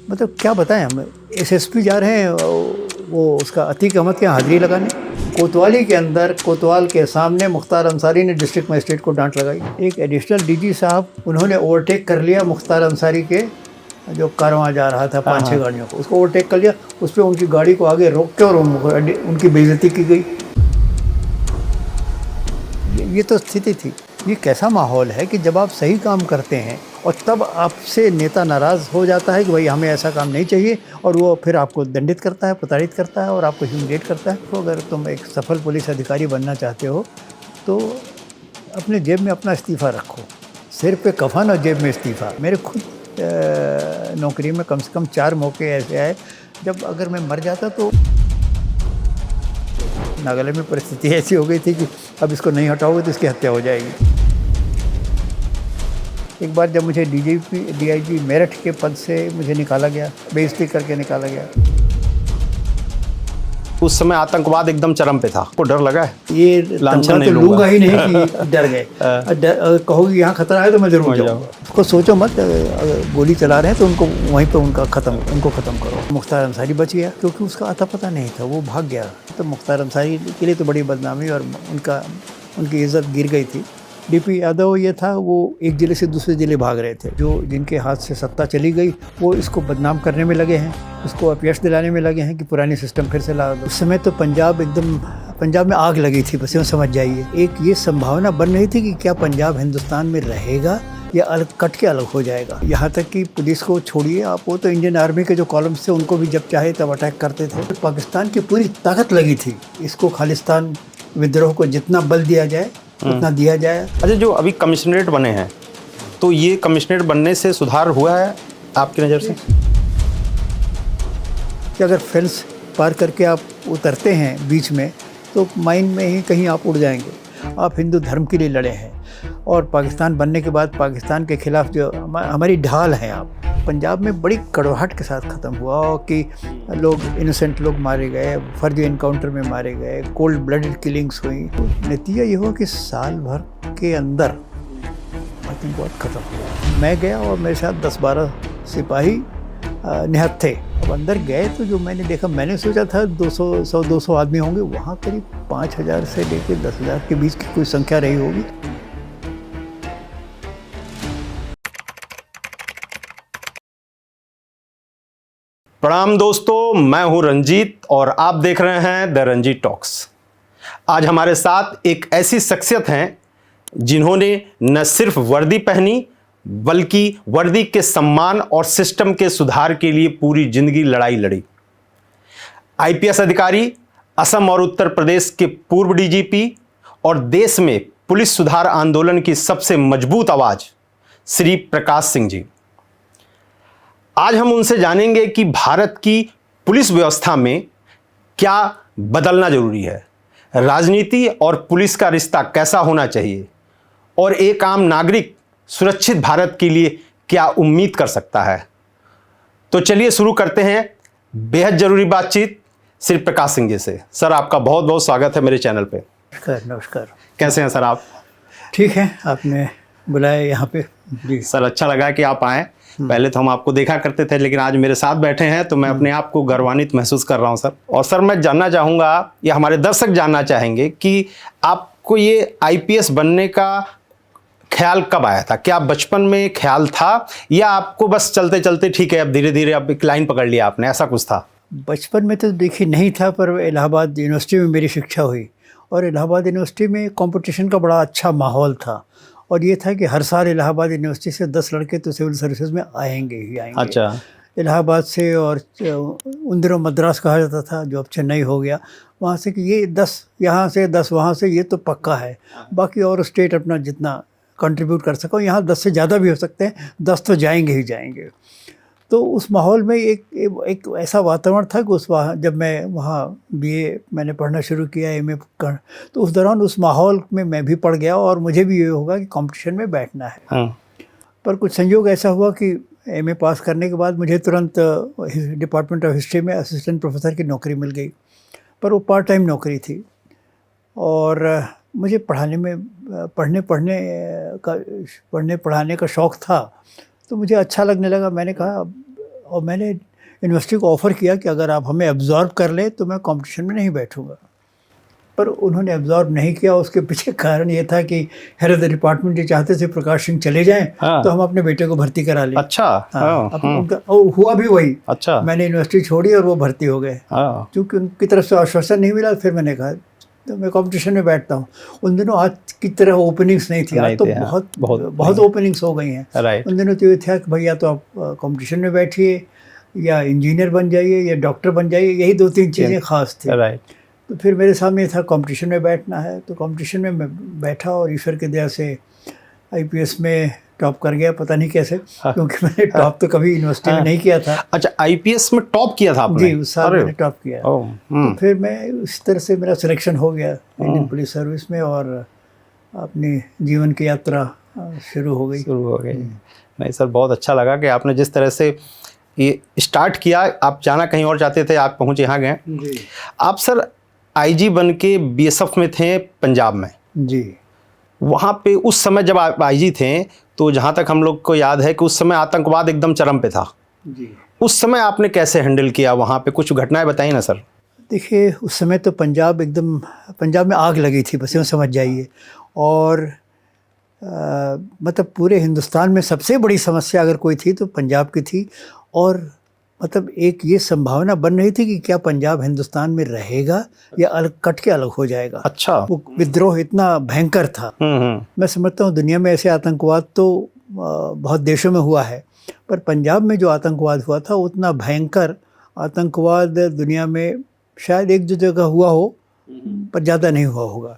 मतलब क्या बताएं हम। एसएसपी जा रहे हैं वो उसका अतीक अहमद के यहाँ हाजिरी लगाने। कोतवाली के अंदर कोतवाल के सामने मुख्तार अंसारी ने डिस्ट्रिक्ट मजिस्ट्रेट को डांट लगाई। एक एडिशनल डीजी साहब उन्होंने ओवरटेक कर लिया मुख्तार अंसारी के जो कारवां जा रहा था 5-6 गाड़ियों को, उसको ओवरटेक कर लिया। उस पर उनकी गाड़ी को आगे रोक के और उनकी बेइज्जती की गई। ये तो स्थिति थी। ये कैसा माहौल है कि जब आप सही काम करते हैं और तब आपसे नेता नाराज़ हो जाता है कि भाई हमें ऐसा काम नहीं चाहिए, और वो फिर आपको दंडित करता है, प्रताड़ित करता है और आपको ह्यूमिलिएट करता है। तो अगर तुम एक सफल पुलिस अधिकारी बनना चाहते हो तो अपने जेब में अपना इस्तीफ़ा रखो। सिर पे कफन और जेब में इस्तीफ़ा। मेरे खुद नौकरी में कम से कम 4 मौके ऐसे आए जब अगर मैं मर जाता तो नागालैंड में परिस्थिति ऐसी हो गई थी कि अब इसको नहीं हटाओगे तो इसकी हत्या हो जाएगी। एक बार जब मुझे डीआईजी मेरठ के पद से मुझे निकाला गया, बेइज्जती करके निकाला गया। उस समय आतंकवाद एकदम चरम पे था। आपको डर लगा है? ये लांछन तो लूंगा ही नहीं कि डर गए। कहोगे यहाँ खतरा है तो मैं जरूर जाऊँगा। उसको सोचो मत, अगर गोली चला रहे हैं तो उनको वहीं पे उनको ख़त्म करो। मुख्तार अंसारी बच गया क्योंकि उसका आता पता नहीं था, वो भाग गया। तो मुख्तार अंसारी के लिए तो बड़ी बदनामी और उनकी इज़्ज़त गिर गई थी। डीपी यादव ये था, वो एक ज़िले से दूसरे ज़िले भाग रहे थे। जो जिनके हाथ से सत्ता चली गई वो इसको बदनाम करने में लगे हैं, उसको अपयश दिलाने में लगे हैं कि पुरानी सिस्टम फिर से ला दो। उस समय तो पंजाब में आग लगी थी, बस यूँ समझ जाइए। एक ये संभावना बन रही थी कि क्या पंजाब हिंदुस्तान में रहेगा या अलग कट के अलग हो जाएगा। यहाँ तक कि पुलिस को छोड़िए आप, वो तो इंडियन आर्मी के जो कॉलम्स थे उनको भी जब चाहे तब अटैक करते थे। तो पाकिस्तान की पूरी ताकत लगी थी इसको खालिस्तान विद्रोह को जितना बल दिया जाए उतना दिया जाए। अच्छा, जो अभी कमिश्नरेट बने हैं तो ये कमिश्नरेट बनने से सुधार हुआ है आपकी नज़र से? कि अगर फेंस पार करके आप उतरते हैं बीच में तो माइंड में ही कहीं आप उड़ जाएंगे। आप हिंदू धर्म के लिए लड़े हैं और पाकिस्तान बनने के बाद पाकिस्तान के खिलाफ जो हमारी ढाल है, आप पंजाब में बड़ी कड़वाहट के साथ ख़त्म हुआ कि लोग इनोसेंट लोग मारे गए, फर्जी इनकाउंटर में मारे गए, कोल्ड ब्लडेड किलिंग्स हुई। तो नतीजा ये हुआ कि साल भर के अंदर आतंकवाद ख़त्म हुआ। मैं गया और मेरे साथ 10-12 सिपाही निहत्थे थे। अब अंदर गए तो जो मैंने देखा, मैंने सोचा था 200 आदमी होंगे, वहाँ करीब 5000 से लेकर 10,000 के बीच की कोई संख्या रही होगी। प्रणाम दोस्तों, मैं हूं रंजीत और आप देख रहे हैं द रंजीत टॉक्स। आज हमारे साथ एक ऐसी शख्सियत हैं जिन्होंने न सिर्फ वर्दी पहनी बल्कि वर्दी के सम्मान और सिस्टम के सुधार के लिए पूरी जिंदगी लड़ाई लड़ी। आईपीएस अधिकारी, असम और उत्तर प्रदेश के पूर्व डीजीपी और देश में पुलिस सुधार आंदोलन की सबसे मजबूत आवाज श्री प्रकाश सिंह जी। आज हम उनसे जानेंगे कि भारत की पुलिस व्यवस्था में क्या बदलना जरूरी है, राजनीति और पुलिस का रिश्ता कैसा होना चाहिए और एक आम नागरिक सुरक्षित भारत के लिए क्या उम्मीद कर सकता है। तो चलिए शुरू करते हैं बेहद जरूरी बातचीत श्री प्रकाश सिंह जी से। सर, आपका बहुत बहुत स्वागत है मेरे चैनल पे। नमस्कार। कैसे हैं सर आप? ठीक है, आपने बुलाया यहाँ पे जी। सर, अच्छा लगा कि आप आए। पहले तो हम आपको देखा करते थे लेकिन आज मेरे साथ बैठे हैं तो मैं अपने आप को गर्वान्वित महसूस कर रहा हूं सर। और सर, मैं जानना चाहूँगा या हमारे दर्शक जानना चाहेंगे कि आपको ये आईपीएस बनने का ख्याल कब आया था? क्या बचपन में ख्याल था या आपको बस चलते चलते ठीक है अब धीरे धीरे अब एक लाइन पकड़ लिया आपने, ऐसा कुछ था? बचपन में तो देखिए नहीं था, पर इलाहाबाद यूनिवर्सिटी में मेरी शिक्षा हुई और इलाहाबाद यूनिवर्सिटी में कंपटीशन का बड़ा अच्छा माहौल था। और ये था कि हर साल इलाहाबाद यूनिवर्सिटी से 10 लड़के तो सिविल सर्विसेज में आएंगे ही आएंगे। अच्छा। इलाहाबाद से, और उन दिनों मद्रास कहा जाता था जो अब चेन्नई हो गया, वहाँ से कि ये 10 यहाँ से 10 वहाँ से, ये तो पक्का है। बाकी और स्टेट अपना जितना कंट्रीब्यूट कर सको, यहाँ 10 से ज़्यादा भी हो सकते हैं, 10 तो जाएंगे ही जाएंगे। तो उस माहौल में एक ऐसा वातावरण था कि जब मैं वहाँ बीए मैंने पढ़ना शुरू किया, एमए कर, तो उस दौरान उस माहौल में मैं भी पड़ गया और मुझे भी ये होगा कि कंपटीशन में बैठना है। हाँ। पर कुछ संयोग ऐसा हुआ कि एमए पास करने के बाद मुझे तुरंत डिपार्टमेंट ऑफ हिस्ट्री में असिस्टेंट प्रोफेसर की नौकरी मिल गई, पर वो पार्ट टाइम नौकरी थी और मुझे पढ़ने पढ़ाने का शौक़ था, तो मुझे अच्छा लगने लगा। मैंने कहा अब और मैंने यूनिवर्सिटी को ऑफ़र किया कि अगर आप हमें एब्जॉर्ब कर लें तो मैं कंपटीशन में नहीं बैठूंगा, पर उन्होंने एब्जॉर्ब नहीं किया। उसके पीछे कारण ये था कि हेड ऑफ द डिपार्टमेंट ये चाहते थे प्रकाश सिंह चले जाएं, हाँ। तो हम अपने बेटे को भर्ती करा लें। अच्छा। हाँ, और हुआ भी वही। अच्छा। मैंने यूनिवर्सिटी छोड़ी और वो भर्ती हो गए। हाँ। क्योंकि उनकी तरफ से आश्वासन नहीं मिला, फिर मैंने कहा तो मैं कंपटीशन में बैठता हूँ। उन दिनों आज की तरह ओपनिंग्स नहीं थी, आज तो बहुत ओपनिंग्स हो गई हैं। राइट। उन दिनों तो ये था कि भैया तो आप कंपटीशन में बैठिए या इंजीनियर बन जाइए या डॉक्टर बन जाइए, यही 2-3 चीज़ें खास थी। राइट। तो फिर मेरे सामने था कंपटीशन में बैठना है, तो कंपटीशन में मैं बैठा और ईश्वर की दया से आईपीएस में टॉप कर गया, पता नहीं कैसे, क्योंकि मैंने टॉप तो कभी यूनिवर्सिटी में नहीं किया था। अच्छा, आईपीएस में टॉप किया था आपने? जी, उस साल मैंने टॉप किया। तो फिर मैं इस तरह से मेरा सिलेक्शन हो गया इंडियन पुलिस सर्विस में और अपनी जीवन की यात्रा शुरू हो गई। नहीं सर, बहुत अच्छा लगा कि आपने जिस तरह से ये स्टार्ट किया। आप जाना कहीं और चाहते थे, आप पहुँच यहाँ गए। आप सर आईजी बन के बीएसएफ में थे पंजाब में। जी। वहाँ पे उस समय जब आप आईजी थे तो जहाँ तक हम लोग को याद है कि उस समय आतंकवाद एकदम चरम पे था। जी। उस समय आपने कैसे हैंडल किया वहाँ पे, कुछ घटनाएं बताइए ना सर। देखिए, उस समय तो पंजाब में आग लगी थी, बस यूँ समझ जाइए। और मतलब पूरे हिंदुस्तान में सबसे बड़ी समस्या अगर कोई थी तो पंजाब की थी। और मतलब एक ये संभावना बन रही थी कि क्या पंजाब हिंदुस्तान में रहेगा या अलग कट के अलग हो जाएगा। अच्छा। वो विद्रोह इतना भयंकर था। मैं समझता हूँ दुनिया में ऐसे आतंकवाद तो बहुत देशों में हुआ है, पर पंजाब में जो आतंकवाद हुआ था उतना भयंकर आतंकवाद दुनिया में शायद एक दो जगह हुआ हो, पर ज़्यादा नहीं हुआ होगा।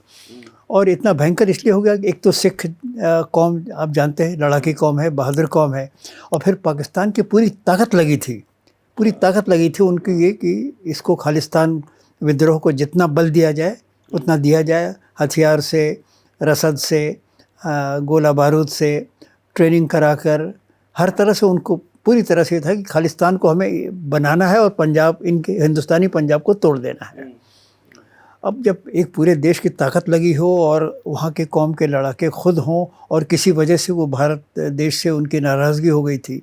और इतना भयंकर इसलिए हो गया कि एक तो सिख कौम, आप जानते हैं, लड़ाकी कौम है, बहादुर कौम है। और फिर पाकिस्तान की पूरी ताकत लगी थी उनकी ये कि इसको खालिस्तान विद्रोह को जितना बल दिया जाए उतना दिया जाए, हथियार से, रसद से, गोला बारूद से, ट्रेनिंग कराकर, हर तरह से उनको पूरी तरह से था कि खालिस्तान को हमें बनाना है और पंजाब, इनके हिंदुस्तानी पंजाब को तोड़ देना है। अब जब एक पूरे देश की ताकत लगी हो और वहाँ के कौम के लड़ाके खुद हों और किसी वजह से वो भारत देश से उनकी नाराज़गी हो गई थी,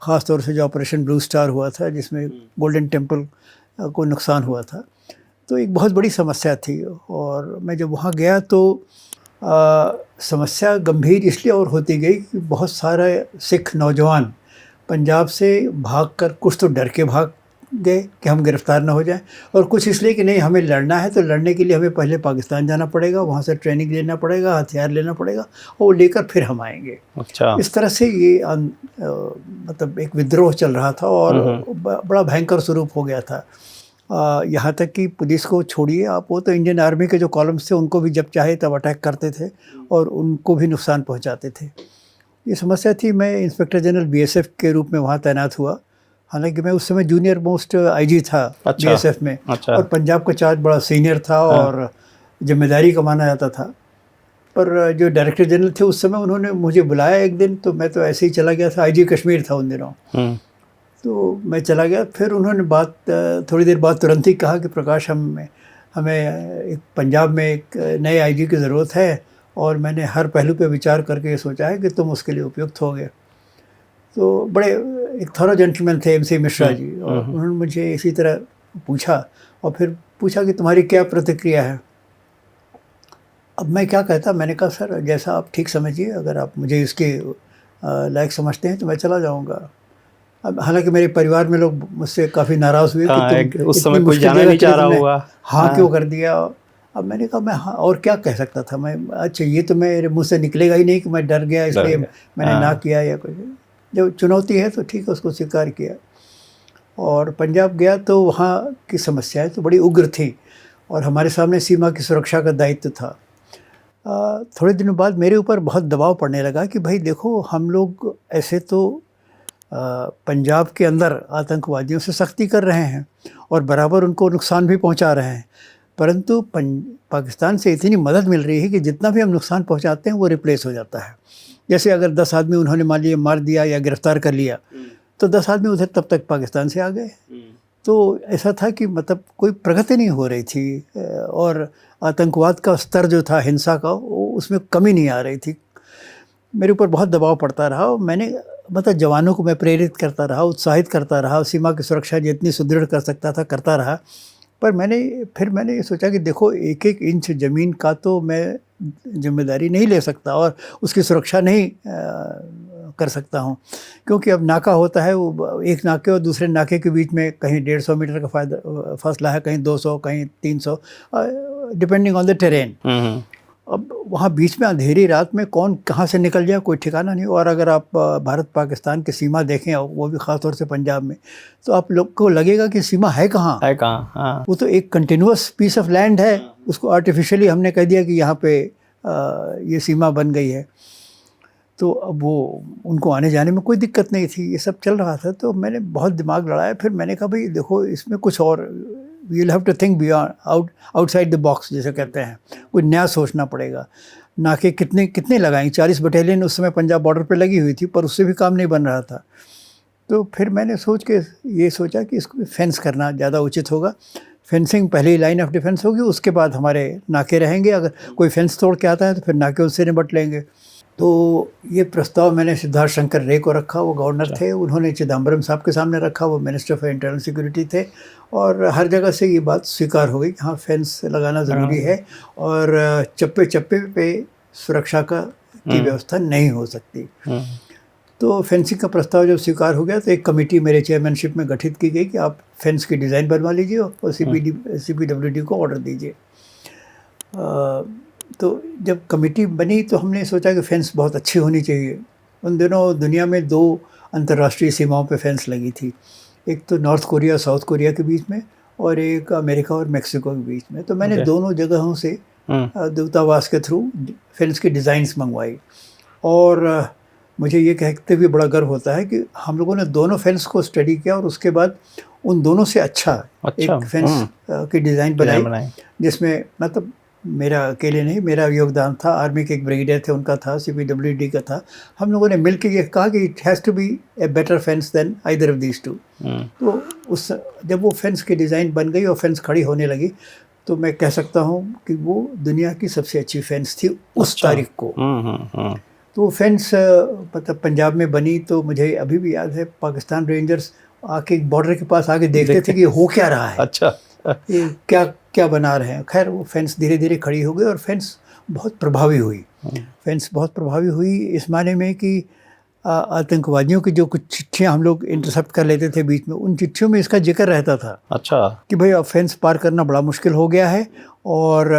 ख़ास तौर से जो ऑपरेशन ब्लू स्टार हुआ था जिसमें गोल्डन टेम्पल को नुकसान हुआ था, तो एक बहुत बड़ी समस्या थी। और मैं जब वहाँ गया तो समस्या गंभीर इसलिए और होती गई कि बहुत सारे सिख नौजवान पंजाब से भागकर, कुछ तो डर के भाग गए कि हम गिरफ्तार ना हो जाएं, और कुछ इसलिए कि नहीं हमें लड़ना है तो लड़ने के लिए हमें पहले पाकिस्तान जाना पड़ेगा, वहाँ से ट्रेनिंग लेना पड़ेगा, हथियार लेना पड़ेगा और वो लेकर फिर हम आएंगे। अच्छा। इस तरह से ये मतलब एक विद्रोह चल रहा था और बड़ा भयंकर स्वरूप हो गया था। यहाँ तक कि पुलिस को छोड़िए आप, वो तो इंडियन आर्मी के जो कॉलम्स थे उनको भी जब चाहे तब अटैक करते थे और उनको भी नुकसान पहुँचाते थे। ये समस्या थी। मैं इंस्पेक्टर जनरल बीएसएफ के रूप में वहाँ तैनात हुआ, हालांकि मैं उस समय जूनियर मोस्ट आईजी था। अच्छा। बीएसएफ में। अच्छा। और पंजाब का चार्ज बड़ा सीनियर था। हाँ। और जिम्मेदारी का माना जाता था। पर जो डायरेक्टर जनरल थे उस समय, उन्होंने मुझे बुलाया एक दिन, तो मैं तो ऐसे ही चला गया था। आईजी कश्मीर था उन दिनों, तो मैं चला गया। फिर उन्होंने थोड़ी देर बाद तुरंत ही कहा कि प्रकाश, हमें एक पंजाब में एक नए आईजी की ज़रूरत है और मैंने हर पहलू पे विचार करके ये सोचा है कि तुम उसके लिए उपयुक्त होगे। तो बड़े एक थोड़ा जेंटलमैन थे MC मिश्रा जी, और उन्होंने मुझे इसी तरह पूछा और फिर पूछा कि तुम्हारी क्या प्रतिक्रिया है। अब मैं क्या कहता, मैंने कहा सर जैसा आप ठीक समझिए, अगर आप मुझे इसके लायक समझते हैं तो मैं चला जाऊंगा। अब हालांकि मेरे परिवार में लोग मुझसे काफ़ी नाराज़ हुए कि तुम उस समय कोई जाना नहीं चाह रहा होगा, हाँ क्यों कर दिया। अब मैंने कहा मैं हाँ और क्या कह सकता था मैं, अच्छा ये तो मेरे मुँह से निकलेगा ही नहीं कि मैं डर गया इसलिए मैंने ना किया या कुछ। जब चुनौती है तो ठीक है, उसको स्वीकार किया। और पंजाब गया तो वहाँ की समस्याएं तो बड़ी उग्र थी और हमारे सामने सीमा की सुरक्षा का दायित्व था। थोड़े दिनों बाद मेरे ऊपर बहुत दबाव पड़ने लगा कि भाई देखो, हम लोग ऐसे तो पंजाब के अंदर आतंकवादियों से सख्ती कर रहे हैं और बराबर उनको नुकसान भी पहुंचा रहे हैं, परंतु पाकिस्तान से इतनी मदद मिल रही है कि जितना भी हम नुकसान पहुंचाते हैं वो रिप्लेस हो जाता है। जैसे अगर 10 आदमी उन्होंने मान लिया मार दिया या गिरफ्तार कर लिया, तो 10 आदमी उधर तब तक पाकिस्तान से आ गए। तो ऐसा था कि मतलब कोई प्रगति नहीं हो रही थी और आतंकवाद का स्तर जो था, हिंसा का, उसमें कमी नहीं आ रही थी। मेरे ऊपर बहुत दबाव पड़ता रहा और मैंने मतलब जवानों को मैं प्रेरित करता रहा, उत्साहित करता रहा, सीमा की सुरक्षा जितनी सुदृढ़ कर सकता था करता रहा। पर मैंने ये सोचा कि देखो, एक एक इंच ज़मीन का तो मैं जिम्मेदारी नहीं ले सकता और उसकी सुरक्षा नहीं कर सकता हूँ, क्योंकि अब नाका होता है, वो एक नाके और दूसरे नाके के बीच में कहीं 150 मीटर का फासला है, कहीं 200, कहीं 300, डिपेंडिंग ऑन द टेरेन। अब वहाँ बीच में अंधेरी रात में कौन कहाँ से निकल जाए कोई ठिकाना नहीं। और अगर आप भारत पाकिस्तान की सीमा देखें, वो भी ख़ास तौर से पंजाब में, तो आप लोग को लगेगा कि सीमा है कहाँ। हाँ। वो तो एक कंटिन्यूअस पीस ऑफ लैंड है, उसको आर्टिफिशियली हमने कह दिया कि यहाँ पे ये सीमा बन गई है। तो अब वो उनको आने जाने में कोई दिक्कत नहीं थी, ये सब चल रहा था। तो मैंने बहुत दिमाग लड़ाया, फिर मैंने कहा भाई देखो, इसमें कुछ और, you will have to think beyond, outside the box जिसे कहते हैं, कुछ नया सोचना पड़ेगा। नाके कितने लगाएंगे, 40 बटालियन उस समय पंजाब बॉर्डर पे लगी हुई थी, पर उससे भी काम नहीं बन रहा था। तो फिर मैंने सोचा कि इसको फेंस करना ज़्यादा उचित होगा। फेंसिंग पहली लाइन ऑफ डिफेंस होगी, उसके बाद हमारे नाके रहेंगे। अगर कोई फेंस तोड़ के आता है तो फिर नाके उससे निपट लेंगे। तो ये प्रस्ताव मैंने सिद्धार्थ शंकर रे को रखा, वो गवर्नर थे। उन्होंने चिदम्बरम साहब के सामने रखा, वो मिनिस्टर फॉर इंटरनल सिक्योरिटी थे। और हर जगह से ये बात स्वीकार हो गई कि हाँ, फेंस लगाना ज़रूरी है और चप्पे चप्पे पे सुरक्षा की व्यवस्था नहीं हो सकती। तो फेंसिंग का प्रस्ताव जब स्वीकार हो गया तो एक कमेटी मेरे चेयरमैनशिप में गठित की गई कि आप फेंस की डिज़ाइन बनवा लीजिए और CPWD को ऑर्डर दीजिए। तो जब कमेटी बनी तो हमने सोचा कि फेंस बहुत अच्छी होनी चाहिए। उन दिनों दुनिया में 2 अंतर्राष्ट्रीय सीमाओं पे फेंस लगी थी, एक तो नॉर्थ कोरिया साउथ कोरिया के बीच में और एक अमेरिका और मेक्सिको के बीच में। तो मैंने दोनों जगहों से दूतावास के थ्रू फेंस की डिज़ाइंस मंगवाई। और मुझे ये कहते हुए बड़ा गर्व होता है कि हम लोगों ने दोनों फेंस को स्टडी किया और उसके बाद उन दोनों से अच्छा एक फेंस की डिज़ाइन बनाई, जिसमें मतलब मेरा अकेले नहीं, मेरा योगदान था, आर्मी के एक ब्रिगेडियर थे उनका था, CPWD का था। हम लोगों ने मिलकर ये कहा कि it has to be a better fence than either of these two. तो जब वो फेंस की डिज़ाइन बन गई और फेंस खड़ी होने लगी, तो मैं कह सकता हूँ कि वो दुनिया की सबसे अच्छी फेंस थी उस तारीख को। तो वो फेंस मतलब पंजाब में बनी। तो मुझे अभी भी याद है, पाकिस्तान रेंजर्स आके बॉर्डर के पास आके देखते थे कि हो क्या रहा है, अच्छा ये क्या बना रहे हैं। खैर वो फेंस धीरे धीरे खड़ी हो गई और फेंस बहुत प्रभावी हुई। फेंस बहुत प्रभावी हुई इस माने में कि आतंकवादियों की जो कुछ चिट्ठियाँ हम लोग इंटरसेप्ट कर लेते थे बीच में, उन चिट्ठियों में इसका जिक्र रहता था। अच्छा, कि भाई अब फेंस पार करना बड़ा मुश्किल हो गया है और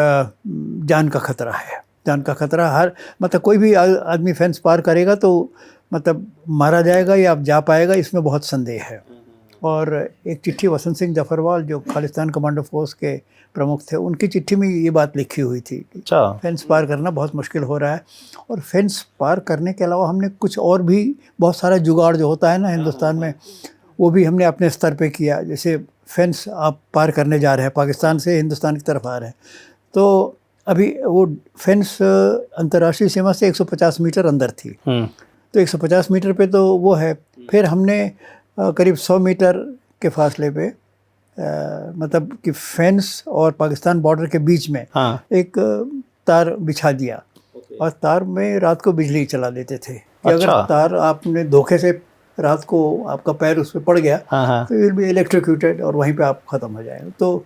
जान का खतरा है। जान का खतरा मतलब कोई भी आदमी फेंस पार करेगा तो मतलब मारा जाएगा या आप जा पाएगा, इसमें बहुत संदेह है। और एक चिट्ठी वसंत सिंह जफरवाल जो खालिस्तान कमांडो फोर्स के प्रमुख थे, उनकी चिट्ठी में ये बात लिखी हुई थी कि फेंस पार करना बहुत मुश्किल हो रहा है। और फेंस पार करने के अलावा हमने कुछ और भी बहुत सारा जुगाड़ जो होता है ना हिंदुस्तान में, वो भी हमने अपने स्तर पे किया। जैसे फेंस आप पार करने जा रहे हैं, पाकिस्तान से हिंदुस्तान की तरफ आ रहे हैं, तो अभी वो फेंस अंतर्राष्ट्रीय सीमा से 150 मीटर अंदर थी। तो 150 मीटर पे तो वो है। फिर हमने करीब 100 मीटर के फासले पे मतलब कि फेंस और पाकिस्तान बॉर्डर के बीच में एक तार बिछा दिया। और तार में रात को बिजली चला देते थे कि अगर तार आपने धोखे से रात को आपका पैर उस पर पड़ गया तो विल बी इलेक्ट्रोक्यूटेड और वहीं पे आप ख़त्म हो जाएंगे। तो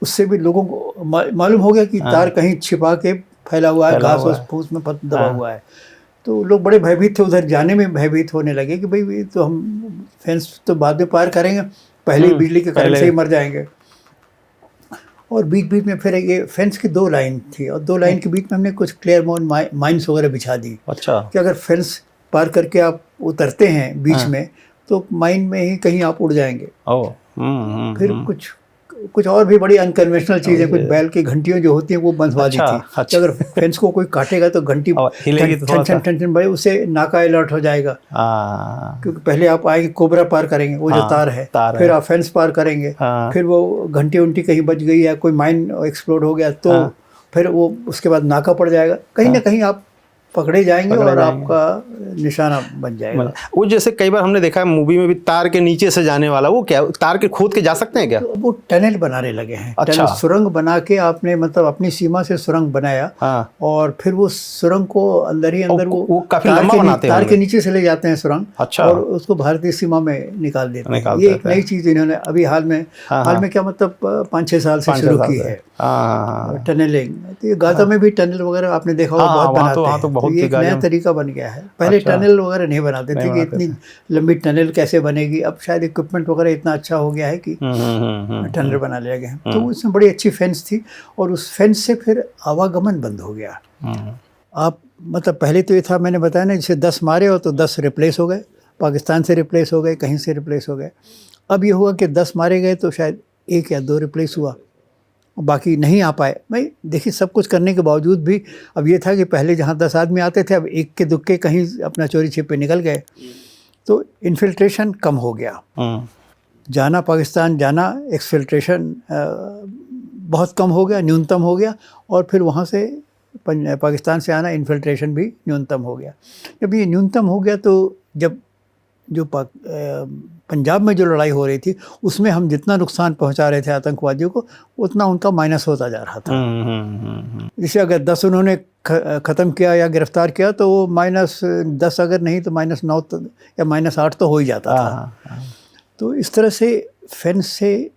उससे भी लोगों को मालूम हो गया कि तार कहीं छिपा के फैला हुआ है, घास और फूस में दबा हुआ है। तो लोग बड़े भयभीत थे, उधर जाने में भयभीत होने लगे कि भाई तो हम फेंस तो बाद में पार करेंगे, पहले ही बिजली के करंट से ही मर जाएंगे। और बीच बीच में फिर ये फेंस की 2 लाइन थी और 2 लाइन के बीच में हमने कुछ क्लियर माइंस वगैरह बिछा दी। अच्छा, कि अगर फेंस पार करके आप उतरते हैं बीच में तो माइन में ही कहीं आप उड़ जाएंगे। फिर कुछ और भी बड़ी अनकन्वेंशनल चीज़ें, कुछ बैल की घंटियों जो होती हैं वो बंधवा दी थी। अच्छा। अगर फेंस को कोई काटेगा तो घंटी टेंशन भाई उससे नाका अलर्ट हो जाएगा। क्योंकि पहले आप आएंगे, कोबरा पार करेंगे, वो जो तार है, फिर आप फेंस पार करेंगे, फिर वो घंटी उंटी कहीं बच गई या कोई माइन एक्सप्लोड हो गया तो फिर वो उसके बाद नाका पड़ जाएगा। कहीं ना कहीं आप पकड़े जाएंगे पकड़े और जाएंगे। आपका निशाना बन जाएगा। वो जैसे कई बार हमने देखा है मूवी में भी, तार के नीचे से जाने वाला, वो क्या तार के खोद के जा सकते हैं क्या? तो वो टनल बनाने लगे हैं। अच्छा। टनल, सुरंग बना के आपने मतलब अपनी सीमा से सुरंग बनाया, हाँ। और फिर वो सुरंग को अंदर ही अंदर वो काफी तार लंबा के बनाते तार होंगे। के नीचे से ले जाते हैं सुरंग। अच्छा। और उसको भारतीय सीमा में निकाल देते हैं। निकाल ये एक देते हैं। नई चीज़ इन्होंने अभी हाल में क्या मतलब 5-6 साल से शुरू की है, हाँ। टनलिंग। तो ये गाजा में भी टनल वगैरह आपने देखा होगा, हाँ, बहुत वहाँ बनाते तो हैं। बहुत तो ये एक गाजा नया में। तरीका बन गया है। पहले अच्छा। टनल वगैरह नहीं बनाते थे कि बनाते इतनी लंबी टनल कैसे बनेगी। अब शायद इक्विपमेंट वगैरह इतना अच्छा हो गया है कि टनल बना लिया गया है। तो उसमें बड़ी अच्छी फेंस थी, और उस फेंस से फिर आवागमन बंद हो गया। आप मतलब पहले तो ये था, मैंने बताया ना, जैसे 10 मारे हो तो 10 रिप्लेस हो गए, पाकिस्तान से रिप्लेस हो गए, कहीं से रिप्लेस हो गए। अब ये हुआ कि 10 मारे गए तो शायद 1 या 2 रिप्लेस हुआ, बाकी नहीं आ पाए। भाई देखिए, सब कुछ करने के बावजूद भी अब ये था कि पहले जहाँ 10 आदमी आते थे, अब एक के दुक्के कहीं अपना चोरी छिपे निकल गए, तो इन्फिल्ट्रेशन कम हो गया। जाना पाकिस्तान जाना, एक्सफिल्ट्रेशन बहुत कम हो गया, न्यूनतम हो गया। और फिर वहाँ से पाकिस्तान से आना, इन्फिल्ट्रेशन भी न्यूनतम हो गया। जब ये न्यूनतम हो गया, तो जब जो पंजाब में जो लड़ाई हो रही थी, उसमें हम जितना नुकसान पहुंचा रहे थे आतंकवादियों को, उतना उनका माइनस होता जा रहा था। जैसे अगर 10 उन्होंने ख़त्म किया या गिरफ्तार किया, तो वो -10 अगर नहीं तो -9 या -8 तो हो ही जाता था। तो इस तरह से फेंस से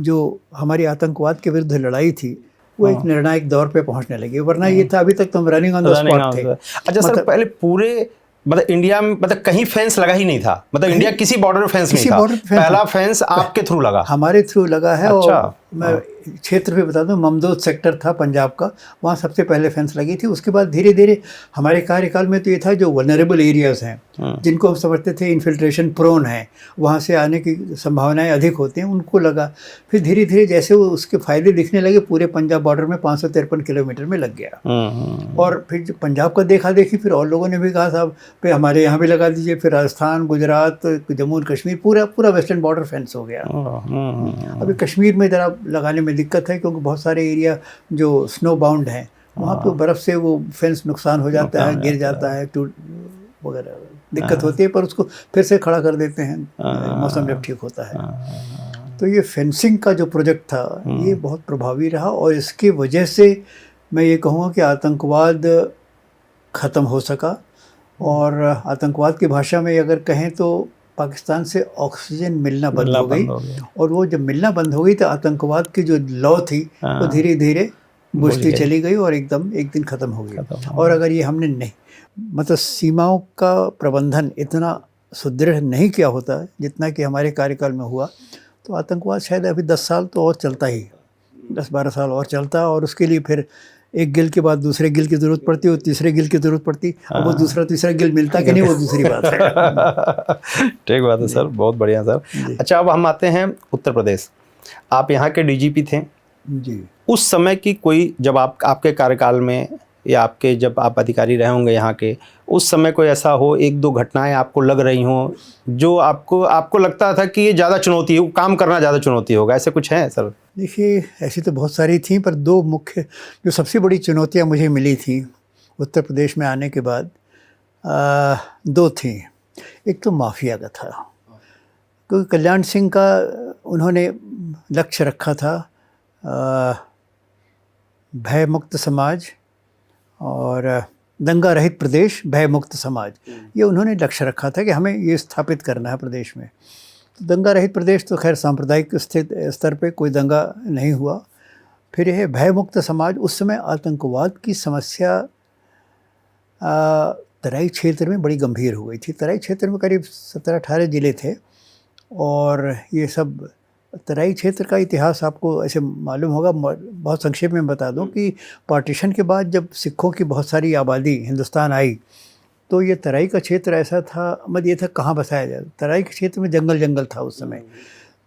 जो हमारी आतंकवाद के विरुद्ध लड़ाई थी, वो एक निर्णायक दौर पे पहुंचने लगी। वरना ये था, अभी तक तो हम रनिंग ऑन द स्पॉट थे। अच्छा सर, पहले पूरे मतलब इंडिया में मतलब कहीं फेंस लगा ही नहीं था, मतलब इंडिया किसी बॉर्डर में फेंस नहीं था, पहला फेंस आपके थ्रू लगा? हमारे थ्रू लगा है। अच्छा। और मैं क्षेत्र भी बता दूं, ममदोद सेक्टर था पंजाब का, वहाँ सबसे पहले फेंस लगी थी। उसके बाद धीरे धीरे हमारे कार्यकाल में तो ये था, जो वल्नरेबल एरियाज़ हैं, जिनको हम समझते थे इन्फिल्ट्रेशन प्रोन है, वहाँ से आने की संभावनाएं अधिक होती हैं, उनको लगा। फिर धीरे धीरे जैसे वो उसके फ़ायदे दिखने लगे, पूरे पंजाब बॉर्डर में 553 किलोमीटर में लग गया। और फिर जो पंजाब का देखा देखी, फिर और लोगों ने भी कहा साहब पे हमारे यहाँ भी लगा दीजिए। फिर राजस्थान, गुजरात, जम्मू और कश्मीर, पूरा वेस्टर्न बॉर्डर फेंस हो गया। अभी कश्मीर में ज़रा लगाने में दिक्कत है, क्योंकि बहुत सारे एरिया जो स्नो बाउंड हैं, वहाँ पे बर्फ़ से वो फेंस नुकसान हो जाता है, गिर जाता है, टूट वगैरह, दिक्कत होती है। पर उसको फिर से खड़ा कर देते हैं मौसम जब ठीक होता है। तो ये फेंसिंग का जो प्रोजेक्ट था, ये बहुत प्रभावी रहा, और इसकी वजह से मैं ये कहूँगा कि आतंकवाद ख़त्म हो सका। और आतंकवाद की भाषा में अगर कहें तो पाकिस्तान से ऑक्सीजन मिलना बंद हो गई। और वो जब मिलना बंद हो गई, तो आतंकवाद की जो लौ थी वो धीरे धीरे बुझती चली गई, और एकदम एक दिन ख़त्म हो गई। और अगर ये हमने नहीं, मतलब सीमाओं का प्रबंधन इतना सुदृढ़ नहीं किया होता जितना कि हमारे कार्यकाल में हुआ, तो आतंकवाद शायद अभी 10 साल तो और चलता ही, 10-12 साल और चलता। और उसके लिए फिर एक गिल के बाद दूसरे गिल की ज़रूरत पड़ती, और तीसरे गिल की ज़रूरत पड़ती। अब वो दूसरा तीसरा गिल मिलता कि नहीं, वो दूसरी बात है। ठीक बात है सर, बहुत बढ़िया सर। अच्छा, अब हम आते हैं उत्तर प्रदेश। आप यहाँ के डीजीपी थे जी। उस समय की कोई, जब आपके कार्यकाल में, या आपके जब आप अधिकारी रहे होंगे यहाँ के, उस समय कोई ऐसा हो, 1-2 घटनाएं आपको लग रही हों, जो आपको लगता था कि ये ज़्यादा चुनौती है, काम करना ज़्यादा चुनौती होगा, ऐसे कुछ है सर? देखिए, ऐसी तो बहुत सारी थी, पर 2 मुख्य जो सबसे बड़ी चुनौतियाँ मुझे मिली थी उत्तर प्रदेश में आने के बाद, 2 थी। एक तो माफिया का था, क्योंकि कल्याण सिंह का उन्होंने लक्ष्य रखा था भय मुक्त समाज और दंगा रहित प्रदेश, भय मुक्त समाज, ये उन्होंने लक्ष्य रखा था कि हमें ये स्थापित करना है प्रदेश में। तो दंगा रहित प्रदेश तो खैर सांप्रदायिक स्तर पे कोई दंगा नहीं हुआ। फिर यह भय मुक्त समाज, उस समय आतंकवाद की समस्या तराई क्षेत्र में बड़ी गंभीर हो गई थी। तराई क्षेत्र में करीब 17-18 ज़िले थे, और ये सब तराई क्षेत्र का इतिहास आपको ऐसे मालूम होगा, बहुत संक्षेप में बता दूं कि पार्टीशन के बाद जब सिखों की बहुत सारी आबादी हिंदुस्तान आई, तो ये तराई का क्षेत्र ऐसा था, मतलब ये था कहाँ बसाया जाए। तराई के क्षेत्र में जंगल था उस समय।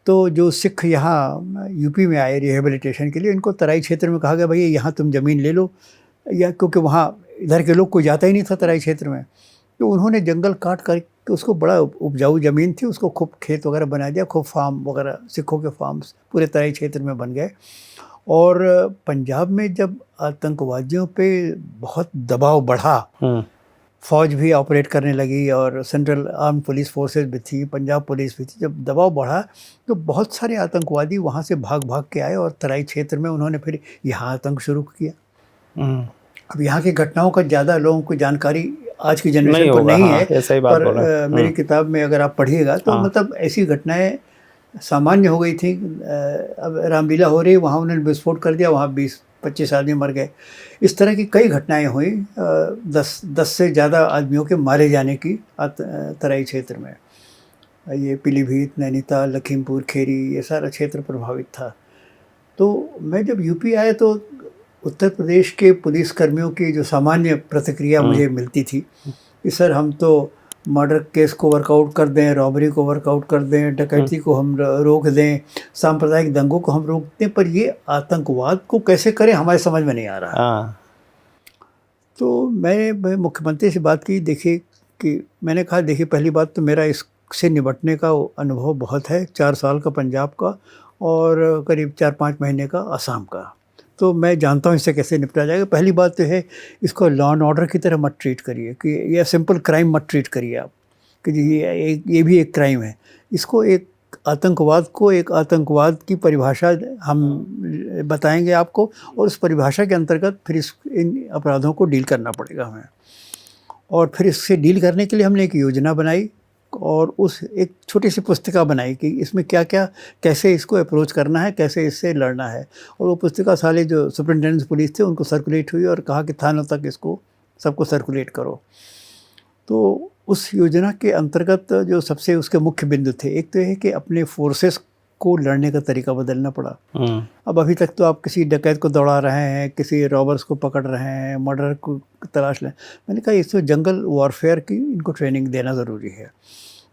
तो जो सिख यहाँ यूपी में आए रिहेबिलिटेशन के लिए, इनको तराई क्षेत्र में कहा गया भैया यहाँ तुम ज़मीन ले लो, या क्योंकि वहाँ इधर के लोग कोई जाता ही नहीं था तराई क्षेत्र में। तो उन्होंने जंगल काट कर उसको, बड़ा उपजाऊ ज़मीन थी, उसको खूब खेत वगैरह बना दिया, खूब फार्म वगैरह, सिखों के फार्म्स पूरे तराई क्षेत्र में बन गए। और पंजाब में जब आतंकवादियों पे बहुत दबाव बढ़ा, फौज भी ऑपरेट करने लगी और सेंट्रल आर्म पुलिस फोर्सेस भी थी, पंजाब पुलिस भी थी, जब दबाव बढ़ा तो बहुत सारे आतंकवादी वहाँ से भाग भाग के आए और तराई क्षेत्र में उन्होंने फिर यहाँ आतंक शुरू किया। अब यहाँ की घटनाओं का ज़्यादा लोगों को जानकारी आज की जनरेशन को नहीं है, ऐसा ही बात बोला। पर मेरी किताब में अगर आप पढ़िएगा तो मतलब ऐसी घटनाएं सामान्य हो गई थी। अब रामलीला हो रही, वहाँ उन्होंने विस्फोट कर दिया, वहाँ 20-25 आदमी मर गए। इस तरह की कई घटनाएं हुई, 10 से ज़्यादा आदमियों के मारे जाने की तराई क्षेत्र में। ये पीलीभीत, नैनीताल, लखीमपुर खेरी, ये सारा क्षेत्र प्रभावित था। तो मैं जब यूपी आया तो उत्तर प्रदेश के पुलिस कर्मियों की जो सामान्य प्रतिक्रिया मुझे मिलती थी कि सर हम तो मर्डर केस को वर्कआउट कर दें, रॉबरी को वर्कआउट कर दें, डकैती को हम रोक दें, सांप्रदायिक दंगों को हम रोक दें, पर ये आतंकवाद को कैसे करें हमारे समझ में नहीं आ रहा। तो मैंने मुख्यमंत्री से बात की, देखिए कि मैंने कहा देखिए पहली बात तो मेरा इससे निपटने का अनुभव बहुत है, 4 साल का पंजाब का और करीब 4-5 महीने का असम का, तो मैं जानता हूँ इससे कैसे निपटा जाएगा। पहली बात तो है इसको लॉ एंड ऑर्डर की तरह मत ट्रीट करिए कि ये सिंपल क्राइम मत ट्रीट करिए आप कि ये भी एक क्राइम है। इसको एक आतंकवाद को एक आतंकवाद की परिभाषा हम बताएंगे आपको और उस परिभाषा के अंतर्गत फिर इन अपराधों को डील करना पड़ेगा हमें। और फिर इससे डील करने के लिए हमने एक योजना बनाई और उस एक छोटी सी पुस्तिका बनाई कि इसमें क्या क्या कैसे इसको अप्रोच करना है, कैसे इससे लड़ना है। और वो पुस्तिका साले जो सुपरिटेंडेंट पुलिस थे उनको सर्कुलेट हुई और कहा कि थानों तक इसको सबको सर्कुलेट करो। तो उस योजना के अंतर्गत जो सबसे उसके मुख्य बिंदु थे, एक तो ये कि अपने फोर्सेस को लड़ने का तरीका बदलना पड़ा। अब अभी तक तो आप किसी डकैत को दौड़ा रहे हैं, किसी रॉबर्स को पकड़ रहे हैं, मर्डर को तलाश लें। मैंने कहा इसमें जंगल वॉरफेयर की इनको ट्रेनिंग देना ज़रूरी है।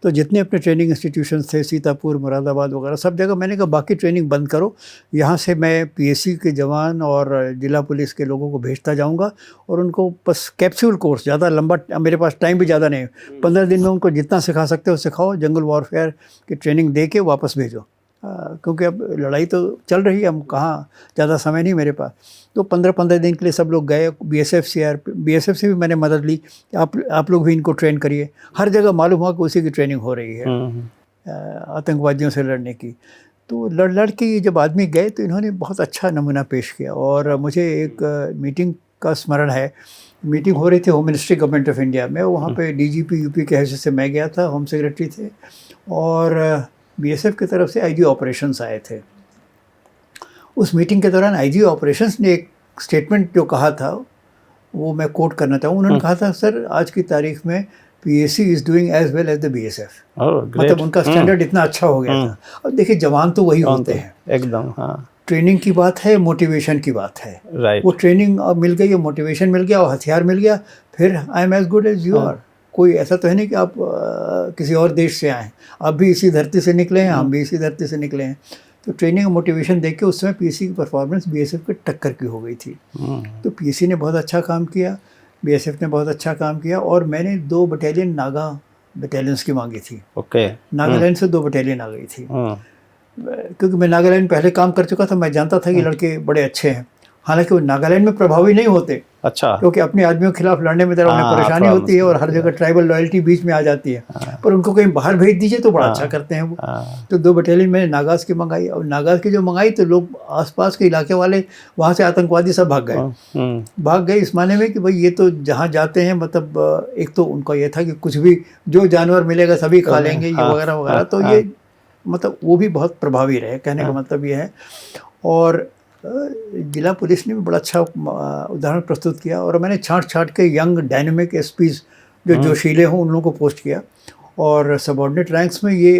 तो जितने अपने ट्रेनिंग इंस्टीट्यूशंस थे, सीतापुर, मुरादाबाद वगैरह सब जगह, मैंने कहा बाकी ट्रेनिंग बंद करो, यहाँ से मैं पीएससी के जवान और जिला पुलिस के लोगों को भेजता जाऊँगा और उनको बस कैप्सूल कोर्स, ज़्यादा लंबा, मेरे पास टाइम भी ज़्यादा नहीं है, 15 दिन में उनको जितना सिखा सकते हो सिखाओ, जंगल वॉरफेयर की ट्रेनिंग दे के वापस भेजो। क्योंकि अब लड़ाई तो चल रही है, हम कहाँ, ज़्यादा समय नहीं मेरे पास। तो 15-15 दिन के लिए सब लोग गए। बीएसएफ से भी मैंने मदद ली, आप लोग भी इनको ट्रेन करिए। हर जगह मालूम हुआ कि उसी की ट्रेनिंग हो रही है आतंकवादियों से लड़ने की। तो लड़ के जब आदमी गए तो इन्होंने बहुत अच्छा नमूना पेश किया। और मुझे एक मीटिंग का स्मरण है, मीटिंग हो रही थी home ministry government of India में, वहाँ पे डीजीपी यूपी के हैसियत से मैं गया था, होम सेक्रेटरी थे, और बीएसएफ की तरफ से आईजी ऑपरेशंस आए थे। उस मीटिंग के दौरान आईजी ऑपरेशंस ने एक स्टेटमेंट जो कहा था वो मैं कोट करना चाहूँ। उन्होंने कहा था, सर आज की तारीख में PAC is doing as well as the BSF. मतलब उनका स्टैंडर्ड इतना अच्छा हो गया था। और देखिए जवान तो वही होते हैं एकदम। हाँ, ट्रेनिंग की बात है, मोटिवेशन की बात है। राइट, वो ट्रेनिंग मिल गई, मोटिवेशन मिल गया और हथियार मिल गया, फिर I am as good as you are. कोई ऐसा तो है नहीं कि आप किसी और देश से आए, आप भी इसी धरती से निकले हैं, हम भी इसी धरती से निकले हैं। तो ट्रेनिंग और मोटिवेशन देख के उस समय पीएससी की परफॉर्मेंस बीएसएफ के टक्कर की हो गई थी। तो पीएससी ने बहुत अच्छा काम किया, बीएसएफ ने बहुत अच्छा काम किया। और मैंने 2 बटालियन नागा बटालियंस की मांगी थी। नागालैंड से 2 बटालियन आ गई थी, क्योंकि मैं नागालैंड पहले काम कर चुका था, मैं जानता था कि लड़के बड़े अच्छे हैं। हालांकि वो नागालैंड में प्रभावी नहीं होते, अच्छा, क्योंकि अपने आदमियों के खिलाफ लड़ने में उन्हें परेशानी होती है और हर जगह ट्राइबल लॉयल्टी बीच में आ जाती है। पर उनको कहीं बाहर भेज दीजिए तो बड़ा अच्छा करते हैं वो। तो 2 बटालियन मैंने नागाज की मंगाई, और नागाज की जो मंगाई तो लोग आसपास के इलाके वाले वहाँ से आतंकवादी सब भाग गए इस माने में कि भाई ये तो जहाँ जाते हैं, मतलब एक तो उनका ये था कि कुछ भी जो जानवर मिलेगा सभी खा लेंगे, ये वगैरह वगैरह। तो ये मतलब वो भी बहुत प्रभावी रहे, कहने का मतलब ये है। और जिला पुलिस ने भी बड़ा अच्छा उदाहरण प्रस्तुत किया। और मैंने छांट के यंग डायनेमिक एसपीज जो जोशीले हों उन लोगों को पोस्ट किया। और सबऑर्डिनेट रैंक्स में ये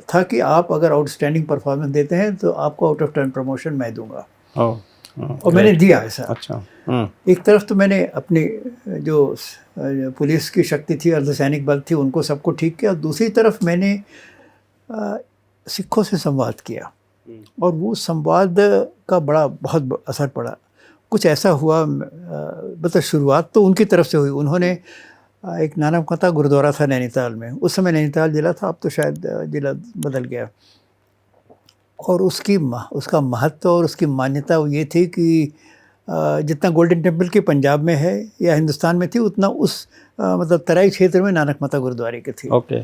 था कि आप अगर आउटस्टैंडिंग परफॉर्मेंस देते हैं तो आपको आउट ऑफ टर्न प्रमोशन मैं दूंगा। और मैंने दिया ऐसा। अच्छा, एक तरफ तो मैंने अपनी जो पुलिस की शक्ति थी, अर्धसैनिक बल थी, उनको सबको ठीक किया। दूसरी तरफ मैंने सिखों से संवाद किया और वो संवाद का बहुत असर पड़ा। कुछ ऐसा हुआ, मतलब शुरुआत तो उनकी तरफ से हुई। उन्होंने एक नानकमता गुरुद्वारा था नैनीताल में, उस समय नैनीताल जिला था, अब तो शायद जिला बदल गया। और उसका महत्व और उसकी मान्यता वो ये थी कि जितना गोल्डन टेम्पल की पंजाब में है या हिंदुस्तान में थी, उतना उस मतलब तराई क्षेत्र में नानक माता गुरुद्वारे की थी। ओके।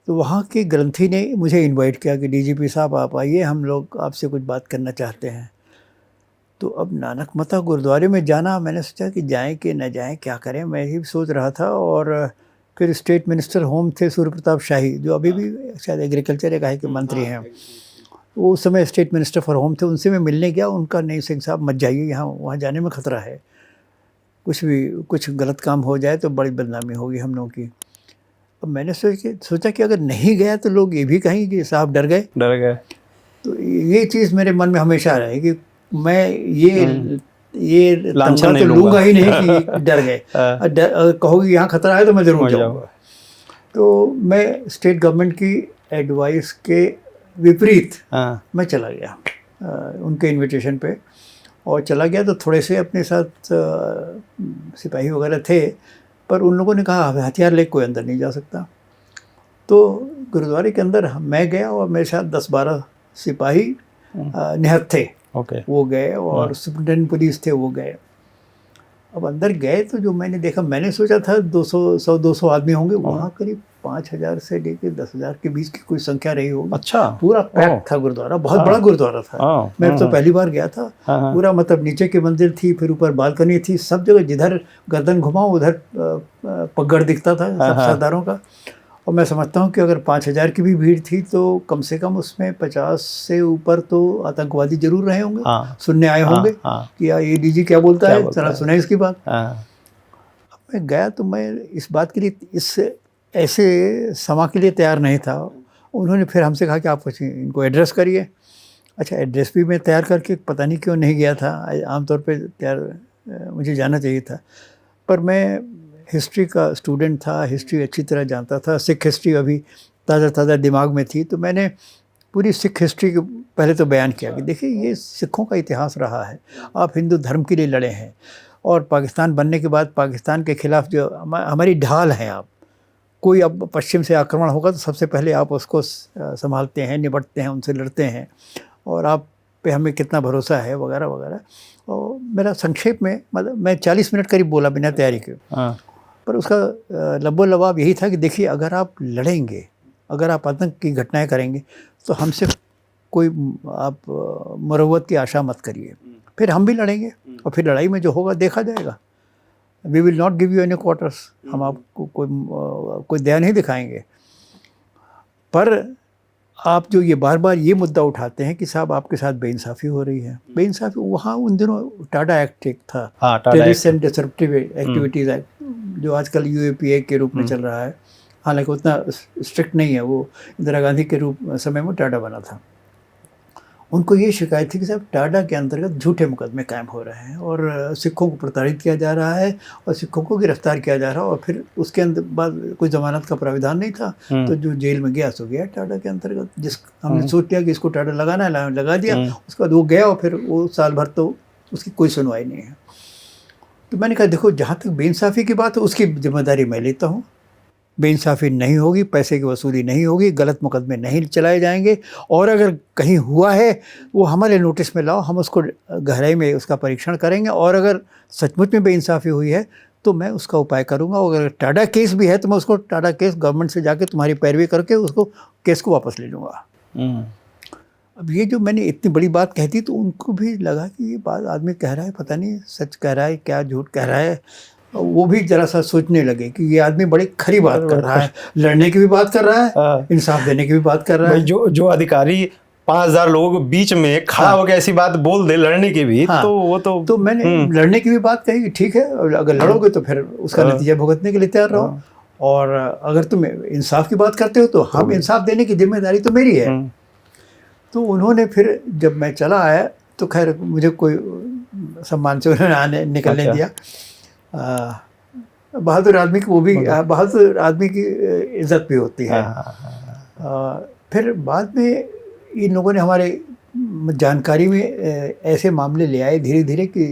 तो वहाँ के ग्रंथी ने मुझे इनवाइट किया कि डीजीपी साहब आप आइए, हम लोग आपसे कुछ बात करना चाहते हैं। तो अब नानक माता गुरुद्वारे में जाना, मैंने सोचा कि जाएं कि न जाएं, क्या करें, मैं ही सोच रहा था। और फिर स्टेट मिनिस्टर होम थे सूर्य प्रताप शाही, जो अभी भी शायद एग्रीकल्चर या कहे के मंत्री हैं, वो उस समय स्टेट मिनिस्टर फॉर होम थे। उनसे मैं मिलने गया, उनका नहीं सिंह साहब मत जाइए, यहाँ वहाँ जाने में ख़तरा है, कुछ गलत काम हो जाए तो बड़ी बदनामी होगी हम लोगों की। अब मैंने सोचा कि अगर नहीं गया तो लोग ये भी कहेंगे कि साहब डर गए। तो ये चीज़ मेरे मन में हमेशा रहे कि मैं ये तमगा तो लूँगा ही नहीं कि डर गए। कहोगे यहाँ खतरा है तो मैं ज़रूर जाऊँगा। तो मैं स्टेट गवर्नमेंट की एडवाइस के विपरीत मैं चला गया उनके इनविटेशन पे, और चला गया। तो थोड़े से अपने साथ सिपाही वगैरह थे, पर उन लोगों ने कहा हथियार लेकर कोई अंदर नहीं जा सकता। तो गुरुद्वारे के अंदर मैं गया और मेरे साथ 10-12 सिपाही निहत्थ थे। वो गए और सुप्रिटेंडेंट पुलिस थे, वो गए। अब अंदर गए तो जो मैंने देखा, मैंने सोचा था 200 आदमी होंगे, वहाँ करीब 5,000 से लेकर 10,000 के बीच की कोई संख्या रही होगी। अच्छा। पूरा पैक था गुरुद्वारा, बहुत बड़ा गुरुद्वारा था। मैं तो पहली बार गया था। पूरा मतलब नीचे की मंदिर थी, फिर ऊपर बालकनी थी, सब जगह जिधर गर्दन घुमाओ उधर पगड़ दिखता था सब सरदारों का। और मैं समझता हूँ कि अगर 5,000 की भी भीड़ थी तो कम से कम उसमें 50 से ऊपर तो आतंकवादी जरूर रहे होंगे, सुनने आए होंगे कि ये डीजी क्या बोलता है, जरा सुना इसकी बात। अब मैं गया तो मैं इस बात के लिए, इस ऐसे समा के लिए तैयार नहीं था। उन्होंने फिर हमसे कहा कि आप इनको एड्रेस करिए। अच्छा, एड्रेस भी मैं तैयार करके पता नहीं क्यों नहीं गया था, आमतौर पे तैयार मुझे जाना चाहिए था। पर मैं हिस्ट्री का स्टूडेंट था, हिस्ट्री अच्छी तरह जानता था, सिख हिस्ट्री अभी ताज़ा दिमाग में थी। तो मैंने पूरी सिख हिस्ट्री को पहले तो बयान किया कि देखिए ये सिखों का इतिहास रहा है, आप हिंदू धर्म के लिए लड़े हैं, और पाकिस्तान बनने के बाद पाकिस्तान के खिलाफ जो हमारी ढाल हैं, आप कोई अब पश्चिम से आक्रमण होगा तो सबसे पहले आप उसको संभालते हैं, निपटते हैं, उनसे लड़ते हैं, और आप पे हमें कितना भरोसा है वगैरह वगैरह। और मेरा संक्षेप में मतलब मैं 40 मिनट करीब बोला बिना तैयारी के। पर उसका लबो लबाब यही था कि देखिए अगर आप लड़ेंगे, अगर आप आतंक की घटनाएं करेंगे तो हमसे कोई आप मरवत की आशा मत करिए, फिर हम भी लड़ेंगे और फिर लड़ाई में जो होगा देखा जाएगा। We will not give you any quarters, हम आपको कोई दया नहीं दिखाएंगे। पर आप जो ये बार बार ये मुद्दा उठाते हैं कि साहब आपके साथ बेइंसाफ़ी हो रही है, बेइंसाफ़ी वहाँ उन दिनों टाडा एक्ट एक था, terrorist and disruptive activities act, जो आजकल यूएपीए के रूप में चल रहा है। हालांकि उतना स्ट्रिक्ट नहीं है, वो इंदिरा गांधी के रूप समय में टाडा बना था। उनको ये शिकायत थी कि साहब टाडा के अंतर्गत झूठे मुकदमे कायम हो रहे हैं और सिखों को प्रताड़ित किया जा रहा है और सिखों को गिरफ्तार किया जा रहा है, और फिर उसके अंदर बाद कोई जमानत का प्राविधान नहीं था। तो जो जेल में गया सो गया टाडा के अंतर्गत। जिस हमने सोच लिया कि इसको टाडा लगाना है, लगा दिया। उसके बाद वो गया और फिर वो साल भर तो उसकी कोई सुनवाई नहीं है। तो मैंने कहा देखो, जहाँ तक बेइंसाफ़ी की बात है उसकी जिम्मेदारी मैं लेता हूँ। बेइंसाफ़ी नहीं होगी, पैसे की वसूली नहीं होगी, गलत मुकदमे नहीं चलाए जाएंगे, और अगर कहीं हुआ है वो हमारे नोटिस में लाओ, हम उसको गहराई में उसका परीक्षण करेंगे, और अगर सचमुच में बेइंसाफ़ी हुई है तो मैं उसका उपाय करूँगा। और अगर टाडा केस भी है तो मैं उसको टाडा केस गवर्नमेंट से जाके तुम्हारी पैरवी करके उसको केस को वापस ले लूँगा। अब ये जो मैंने इतनी बड़ी बात कह दी तो उनको भी लगा कि ये बात आदमी कह रहा है, पता नहीं सच कह रहा है क्या झूठ कह रहा है। वो भी जरा सा सोचने लगे कि ये आदमी बड़ी खरी बात कर रहा है, लड़ने की भी बात कर रहा है, इंसाफ देने की भी बात कर रहा है। जो अधिकारी 5,000 लोगों के बीच में खड़ा होकर ऐसी बात बोल दे लड़ने की भी, तो वो तो मैंने लड़ने की भी बात कही कि ठीक है, अगर लड़ोगे तो फिर उसका नतीजा भुगतने के लिए तैयार रहो, और अगर तुम इंसाफ की बात करते हो तो हम इंसाफ देने की जिम्मेदारी तो मेरी है। तो उन्होंने फिर जब मैं चला आया तो खैर मुझे कोई सम्मान से उन्होंने निकलने दिया। बहादुर आदमी की, वो भी बहादुर आदमी की इज्जत भी होती है। फिर बाद में इन लोगों ने हमारे जानकारी में ऐसे मामले ले आए धीरे धीरे कि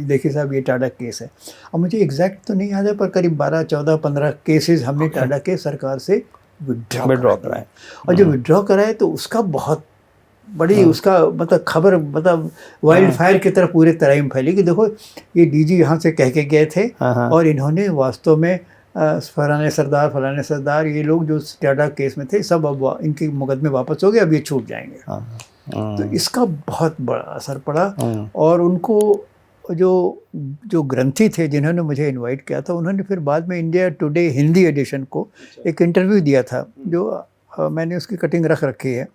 देखिए साहब ये टाडा केस है। अब मुझे एग्जैक्ट तो नहीं याद है, पर करीब 12, 14, 15 केसेस हमने टाडा के सरकार से विड्रॉ कराए। और जो विड्रॉ कराए तो उसका बहुत बड़ी उसका मतलब खबर मतलब वाइल्ड फायर की तरह पूरे तराई में फैली कि देखो ये डीजी यहाँ से कह के गए थे और इन्होंने वास्तव में फलाने सरदार ये लोग जो टाटा केस में थे सब अब इनके मुकदमे वापस हो गए, अब ये छूट जाएंगे। तो इसका बहुत बड़ा असर पड़ा। और उनको जो ग्रंथी थे जिन्होंने मुझे इनवाइट किया था, उन्होंने फिर बाद में इंडिया टुडे हिंदी एडिशन को एक इंटरव्यू दिया था, जो मैंने उसकी कटिंग रख रखी है,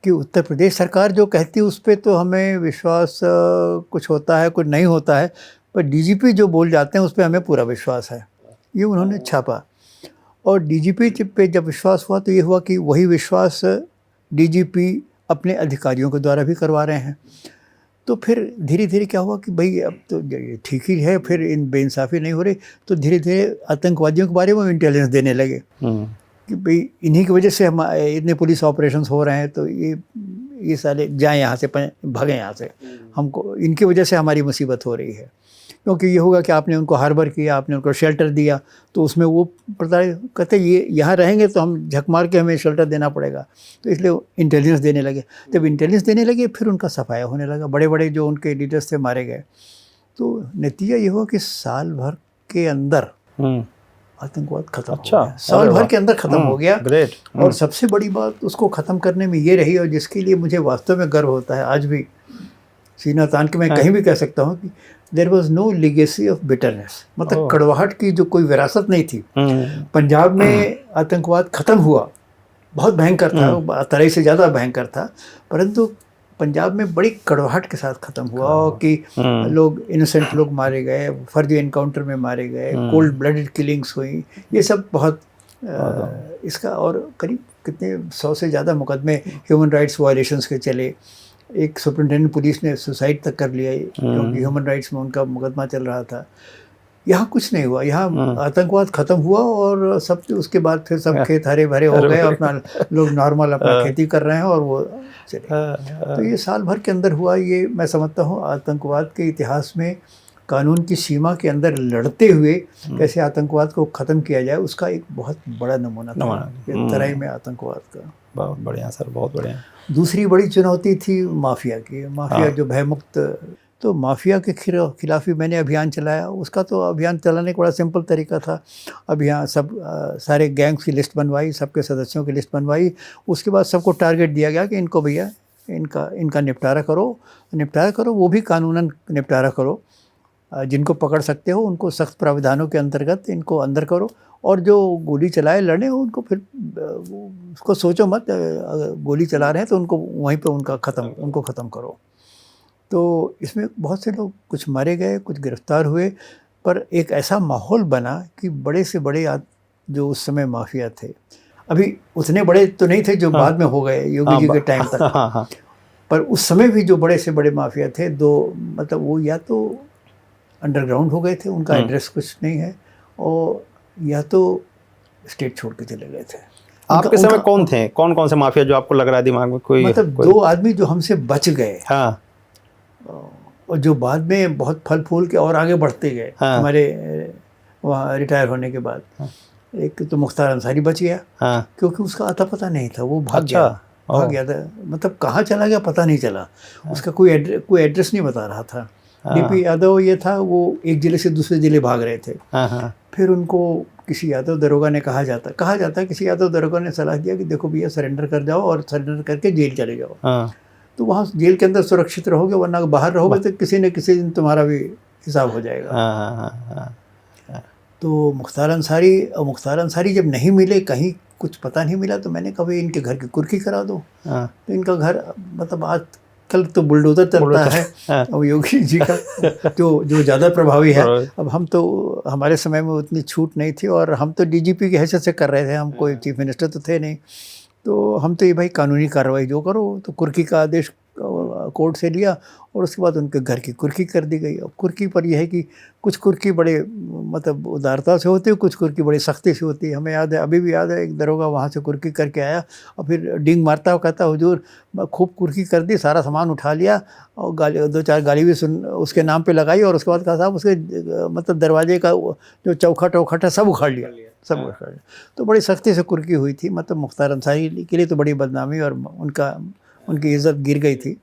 कि उत्तर प्रदेश सरकार जो कहती है उस पर तो हमें विश्वास कुछ होता है कुछ नहीं होता है, पर डीजीपी जो बोल जाते हैं उस पर हमें पूरा विश्वास है। ये उन्होंने छापा। और डीजीपी पे जब विश्वास हुआ तो ये हुआ कि वही विश्वास डीजीपी अपने अधिकारियों के द्वारा भी करवा रहे हैं। तो फिर धीरे धीरे क्या हुआ कि भाई अब तो ये ठीक ही है, फिर इन बेइंसाफ़ी नहीं हो रही, तो धीरे धीरे आतंकवादियों के बारे में इंटेलिजेंस देने लगे कि भाई इन्हीं की वजह से हम इतने पुलिस ऑपरेशंस हो रहे हैं, तो ये साले जाएं यहाँ से, भागें यहाँ से, हमको इनकी वजह से हमारी मुसीबत हो रही है। क्योंकि ये होगा कि आपने उनको हार्बर किया, आपने उनको शेल्टर दिया, तो उसमें वो पता कहते ये यहाँ रहेंगे तो हम झक मार के हमें शेल्टर देना पड़ेगा, तो इसलिए इंटेलिजेंस देने लगे। जब इंटेलिजेंस देने लगे फिर उनका सफाया होने लगा, बड़े बड़े जो उनके लीडर्स थे मारे गए। तो नतीजा ये हुआ कि साल भर के अंदर आतंकवाद खत्म हो गया। साल भर के अंदर खत्म हो गया। ग्रेट। और सबसे बड़ी बात उसको ख़त्म करने में ये रही, और जिसके लिए मुझे वास्तव में गर्व होता है, आज भी सीना तान के मैं कहीं भी कह सकता हूँ कि there was no legacy of bitterness, मतलब कड़वाहट की जो कोई विरासत नहीं थी। पंजाब में आतंकवाद खत्म हुआ, बहुत भयंकर था, तराई से ज़्यादा भयंकर था, परंतु पंजाब में बड़ी कड़वाहट के साथ ख़त्म हुआ कि लोग इनोसेंट लोग मारे गए, फर्जी एनकाउंटर में मारे गए, कोल्ड ब्लडेड किलिंग्स हुई, ये सब बहुत इसका। और करीब कितने 100 से ज़्यादा मुकदमे ह्यूमन राइट्स वायलेशंस के चले। एक सुपरिटेंडेंट पुलिस ने सुसाइड तक कर लिया क्योंकि ह्यूमन राइट्स में उनका मुकदमा चल रहा था। यहाँ कुछ नहीं हुआ, यहाँ आतंकवाद खत्म हुआ और सब उसके बाद फिर सब खेत हरे भरे हो गए, अपना लोग नॉर्मल अपना खेती कर रहे हैं और वो चले। तो ये साल भर के अंदर हुआ। ये मैं समझता हूँ आतंकवाद के इतिहास में कानून की सीमा के अंदर लड़ते हुए कैसे आतंकवाद को ख़त्म किया जाए, उसका एक बहुत बड़ा नमूना था तराई में आतंकवाद का। बहुत बढ़िया सर, बहुत बढ़िया। दूसरी बड़ी चुनौती थी माफिया की। माफिया जो भयमुक्त, तो माफिया के खिलाफ भी मैंने अभियान चलाया। उसका तो अभियान चलाने का बड़ा सिंपल तरीका था। अब यहाँ सब सारे गैंग्स की लिस्ट बनवाई, सबके सदस्यों की लिस्ट बनवाई, उसके बाद सबको टारगेट दिया गया कि इनको भैया इनका निपटारा करो, वो भी कानूनन निपटारा करो, जिनको पकड़ सकते हो उनको सख्त प्रावधानों के अंतर्गत इनको अंदर करो, और जो गोली चलाए लड़े उनको फिर उसको सोचो मत, अगर गोली चला रहे हैं तो उनको वहीं पे उनको ख़त्म करो। तो इसमें बहुत से लोग कुछ मारे गए, कुछ गिरफ्तार हुए, पर एक ऐसा माहौल बना कि बड़े से बड़े जो उस समय माफिया थे, अभी उतने बड़े तो नहीं थे जो बाद में हो गए योगी जी के टाइम तक, पर उस समय भी जो बड़े से बड़े माफिया थे, दो मतलब वो या तो अंडरग्राउंड हो गए थे, उनका एड्रेस कुछ नहीं है, और या तो स्टेट छोड़ के चले गए थे। आपके समय कौन थे, कौन कौन से माफिया जो आपको लग रहा है दिमाग में कोई? मतलब दो आदमी जो हमसे बच गए, हाँ, और जो बाद में बहुत फल फूल के और आगे बढ़ते गए, हाँ, हमारे वहाँ रिटायर होने के बाद। हाँ, एक तो मुख्तार अंसारी बच गया, हाँ, क्योंकि उसका आता पता नहीं था, वो भाग गया था, मतलब कहाँ चला गया पता नहीं चला। हाँ, उसका कोई एड्रेस नहीं बता रहा था। डीपी यादव ये था, वो एक ज़िले से दूसरे ज़िले भाग रहे थे। हाँ, फिर उनको किसी यादव दरोगा ने कहा जाता किसी यादव दरोगा ने सलाह दिया कि देखो भैया सरेंडर कर जाओ, और सरेंडर करके जेल चले जाओ। हाँ, तो वहाँ जेल के अंदर सुरक्षित रहोगे, वरना बाहर रहोगे तो किसी न किसी दिन तुम्हारा भी हिसाब हो जाएगा। हाँ। तो मुख्तार अंसारी जब नहीं मिले, कहीं कुछ पता नहीं मिला, तो मैंने कहा इनके घर की कुर्की करा दो। तो इनका घर मतलब आज कल तो बुलडोजर चलता है, और योगी जी का जो ज़्यादा प्रभावी है। अब हम तो, हमारे समय में उतनी छूट नहीं थी, और हम तो डीजीपी की हैसियत से कर रहे थे, हम कोई चीफ मिनिस्टर तो थे नहीं। तो हम तो ये भाई कानूनी कार्रवाई जो करो, तो कुर्की का आदेश कोर्ट से लिया, और उसके बाद उनके घर की कुर्की कर दी गई। और कुर्की पर यह है कि कुछ कुर्की बड़े मतलब उदारता से होती है, कुछ कुर्की बड़ी सख्ती से होती है। हमें याद है, अभी भी याद है, एक दरोगा वहाँ से कुर्की करके आया, और फिर डींग मारता हुआ कहता हुजूर खूब कुर्की कर दी, सारा सामान उठा लिया, और दो चार गाली भी उसके नाम पे लगाई, और उसके बाद कहा साहब उसके मतलब दरवाजे का जो चौखट है सब उखाड़ लिया। सब भ्रष्टाचार। तो बड़ी सख्ती से कुर्की हुई थी, मतलब मुख्तार अंसारी के लिए तो बड़ी बदनामी और उनकी इज्जत गिर गई थी।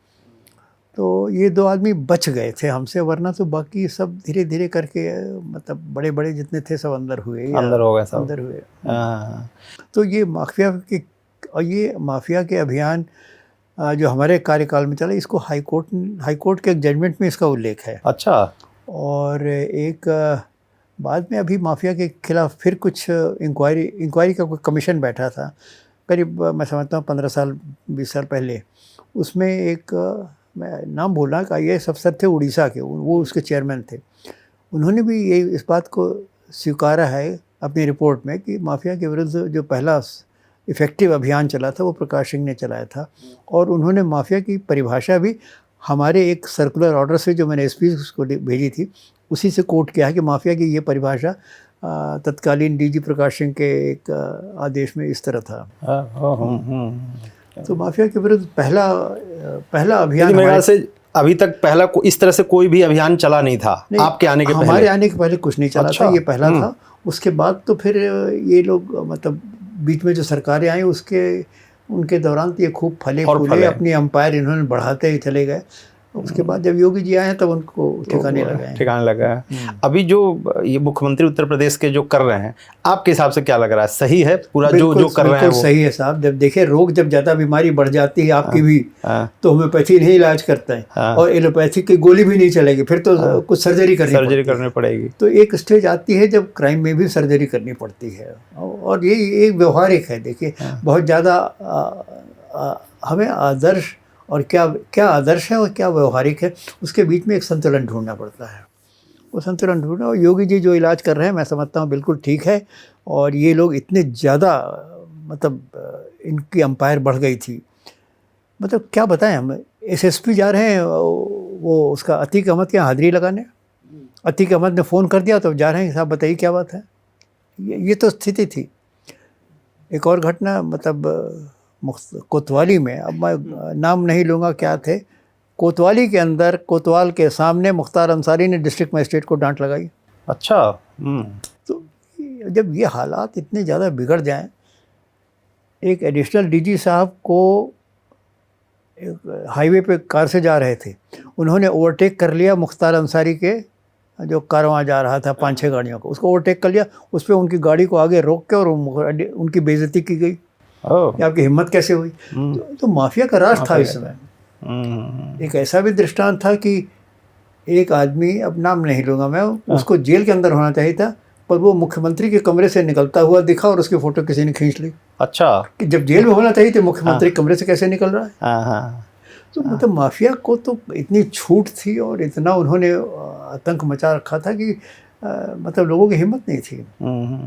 तो ये 2 आदमी बच गए थे हमसे, वरना तो बाकी सब धीरे धीरे करके मतलब बड़े बड़े जितने थे सब अंदर हुए, अंदर हो गए सब। अंदर हुए। हाँ। तो ये माफिया के अभियान जो हमारे कार्यकाल में चला, इसको हाई कोर्ट के एक जजमेंट में इसका उल्लेख है। अच्छा। और एक बाद में अभी माफिया के खिलाफ फिर कुछ इंक्वायरी का कोई कमीशन बैठा था, करीब मैं समझता हूँ 15 साल 20 साल पहले। उसमें एक मैं नाम भूल रहा, IAS अफसर थे उड़ीसा के, वो उसके चेयरमैन थे। उन्होंने भी ये इस बात को स्वीकारा है अपनी रिपोर्ट में कि माफिया के विरुद्ध जो पहला इफ़ेक्टिव अभियान चला था वो प्रकाश सिंह ने चलाया था। और उन्होंने माफिया की परिभाषा भी हमारे एक सर्कुलर ऑर्डर से जो मैंने SP को भेजी थी उसी से कोट किया है कि माफिया की ये परिभाषा तत्कालीन DG प्रकाश सिंह के एक आदेश में इस तरह था। तो माफिया के विरुद्ध पहला अभियान मेरे ख्याल से अभी तक पहला इस तरह से कोई भी अभियान चला नहीं था। आपके आने के पहले? हमारे आने के पहले कुछ नहीं चला। अच्छा। था, ये पहला था। उसके बाद तो फिर ये लोग मतलब बीच में जो सरकारें आई उनके दौरान तो ये खूब फले फूले, अपनी एम्पायर इन्होंने बढ़ाते ही चले गए। उसके बाद जब योगी जी आए हैं तब उनको ठिकाने लगा है। अभी जो ये मुख्यमंत्री उत्तर प्रदेश के जो कर रहे हैं, आपके हिसाब से क्या लग रहा है, सही है पूरा जो कर रहे हैं वो? सही है साहब। जब देखे रोग जब ज़्यादा बीमारी बढ़ जाती है आपकी भी, तो होम्योपैथी नहीं इलाज करता है और एलोपैथी की गोली भी नहीं चलेगी, फिर तो कुछ सर्जरी करनी पड़ेगी। तो एक स्टेज आती है जब क्राइम में भी सर्जरी करनी पड़ती है, और ये एक व्यवहारिक है। देखिए बहुत ज़्यादा हमें आदर्श और क्या आदर्श है और क्या व्यवहारिक है, उसके बीच में एक संतुलन ढूंढना पड़ता है। वो संतुलन ढूंढना, और योगी जी जो इलाज कर रहे हैं मैं समझता हूँ बिल्कुल ठीक है। और ये लोग इतने ज़्यादा मतलब इनकी एम्पायर बढ़ गई थी, मतलब क्या बताएं हम। SSP जा रहे हैं वो उसका अतीक अहमद के यहाँ हाजिरी लगाने, अतीक अहमद ने फ़ोन कर दिया तो जा रहे हैं साहब बताइए क्या बात है। ये तो स्थिति थी। एक और घटना मतलब कोतवाली में, अब मैं नाम नहीं लूँगा क्या थे, कोतवाली के अंदर कोतवाल के सामने मुख्तार अंसारी ने डिस्ट्रिक्ट मजिस्ट्रेट को डांट लगाई। अच्छा। तो जब ये हालात इतने ज़्यादा बिगड़ जाएं, एक एडिशनल DG साहब को हाईवे पे कार से जा रहे थे, उन्होंने ओवरटेक कर लिया मुख्तार अंसारी के जो कारवां जा रहा था 5-6 गाड़ियों को, उसको ओवरटेक कर लिया। उस पर उनकी गाड़ी को आगे रोक के और उनकी बेइज्जती की गई। आपकी हिम्मत कैसे हुई? तो माफिया का राज था इस समय। एक ऐसा भी दृष्टांत था कि एक आदमी, अब नाम नहीं लूँगा मैं, उसको जेल के अंदर होना चाहिए था, पर वो मुख्यमंत्री के कमरे से निकलता हुआ दिखा और उसकी फ़ोटो किसी ने खींच ली। अच्छा। कि जब जेल में होना चाहिए तो मुख्यमंत्री कमरे से कैसे निकल रहा है? तो मतलब माफिया को तो इतनी छूट थी और इतना उन्होंने आतंक मचा रखा था कि मतलब लोगों की हिम्मत नहीं थी।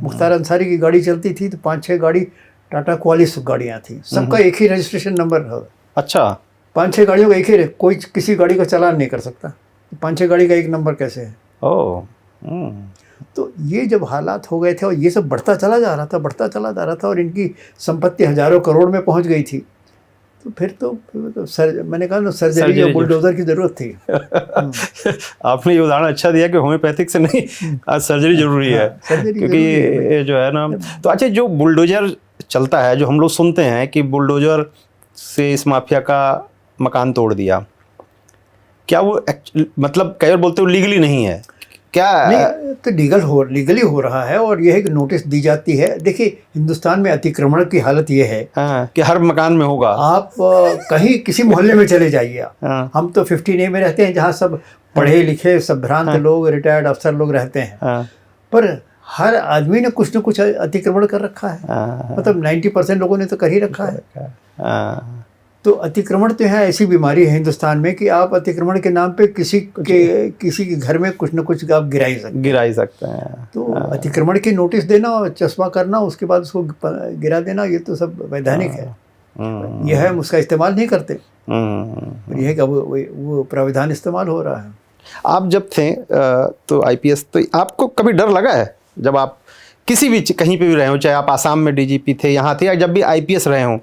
मुख्तार अंसारी की गाड़ी चलती थी तो 5-6 गाड़ी टाटा क्वालिस गाड़ियाँ थी, सबका एक ही रजिस्ट्रेशन नंबर है। अच्छा। 5-6 गाड़ियों का एक ही, कोई किसी गाड़ी का चालान नहीं कर सकता। 5-6 गाड़ी का एक नंबर कैसे है? तो ये जब हालात हो गए थे और ये सब बढ़ता चला जा रहा था और इनकी संपत्ति हजारों करोड़ में पहुंच गई थी, तो फिर तो मैंने कहा ना, सर्जरी और बुलडोजर की ज़रूरत थी। आपने ये उदाहरण अच्छा दिया कि होम्योपैथिक से नहीं, आज सर्जरी जरूरी है, क्योंकि ये जो है ना। तो अच्छा, जो बुलडोजर चलता है, जो हम लोग सुनते हैं कि बुलडोजर से इस माफिया का मकान तोड़ दिया, क्या वो मतलब कई बार बोलते हो लीगली नहीं है क्या? नहीं, तो लीगली हो रहा है। और यह है कि नोटिस दी जाती है। देखिए हिंदुस्तान में अतिक्रमण की हालत ये है कि हर मकान में होगा। आप कहीं किसी मोहल्ले में चले जाइए। हम तो 15A में रहते हैं, जहाँ सब पढ़े लिखे संभ्रांत लोग, रिटायर्ड अफसर लोग रहते हैं, पर हर आदमी ने कुछ न कुछ अतिक्रमण कर रखा है। मतलब 90% लोगों ने तो कर ही रखा है। तो अतिक्रमण तो है, ऐसी बीमारी है हिंदुस्तान में कि आप अतिक्रमण के नाम पे किसी के घर में कुछ न कुछ आप गिरा ही सकते हैं। तो अतिक्रमण की नोटिस देना और चश्मा करना, उसके बाद उसको गिरा देना, ये तो सब वैधानिक है। यह है, उसका इस्तेमाल नहीं करते। यह है कि वो प्राविधान इस्तेमाल हो रहा है। आप जब थे तो IPS, तो आपको कभी डर लगा है जब आप किसी भी कहीं पे भी रहे हो, चाहे आप आसाम में DGP थे, यहाँ थे, या जब भी IPS रहे हों,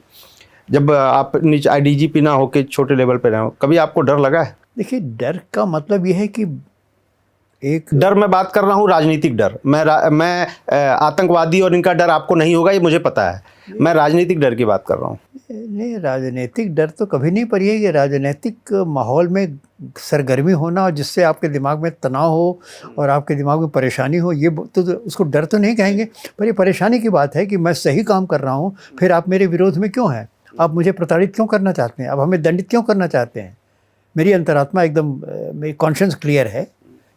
जब आप नीचे DGP ना होके छोटे लेवल पे रहे हो, कभी आपको डर लगा है? देखिए, डर का मतलब ये है कि एक डर मैं बात कर रहा हूँ राजनीतिक डर। मैं आतंकवादी और इनका डर आपको नहीं होगा, ये मुझे पता है। मैं राजनीतिक डर की बात कर रहा हूँ। नहीं, राजनीतिक डर तो कभी नहीं, पर ये राजनीतिक माहौल में सरगर्मी होना और जिससे आपके दिमाग में तनाव हो और आपके दिमाग में परेशानी हो, ये तो उसको डर तो नहीं कहेंगे, पर ये परेशानी की बात है कि मैं सही काम कर रहा हूँ, फिर आप मेरे विरोध में क्यों हैं? आप मुझे प्रताड़ित क्यों करना चाहते हैं? आप हमें दंडित क्यों करना चाहते हैं? मेरी अंतरात्मा एकदम, मेरी कॉन्शियस क्लियर है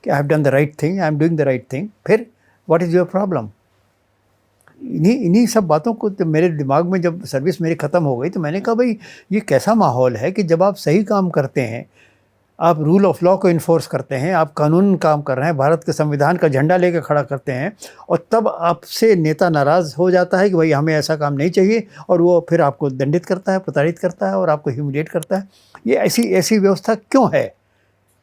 कि I have done the right thing, I am doing the right thing. फिर व्हाट इज़ योर प्रॉब्लम? इन्हीं सब बातों को तो मेरे दिमाग में जब सर्विस मेरी ख़त्म हो गई तो मैंने कहा भाई ये कैसा माहौल है कि जब आप सही काम करते हैं, आप रूल ऑफ लॉ को इन्फोर्स करते हैं, आप कानून काम कर रहे हैं, भारत के संविधान का झंडा लेकर खड़ा करते हैं, और तब आपसे नेता नाराज़ हो जाता है कि भाई हमें ऐसा काम नहीं चाहिए, और वो फिर आपको दंडित करता है, प्रताड़ित करता है और आपको ह्यूमिलिएट करता है। ये ऐसी व्यवस्था क्यों है?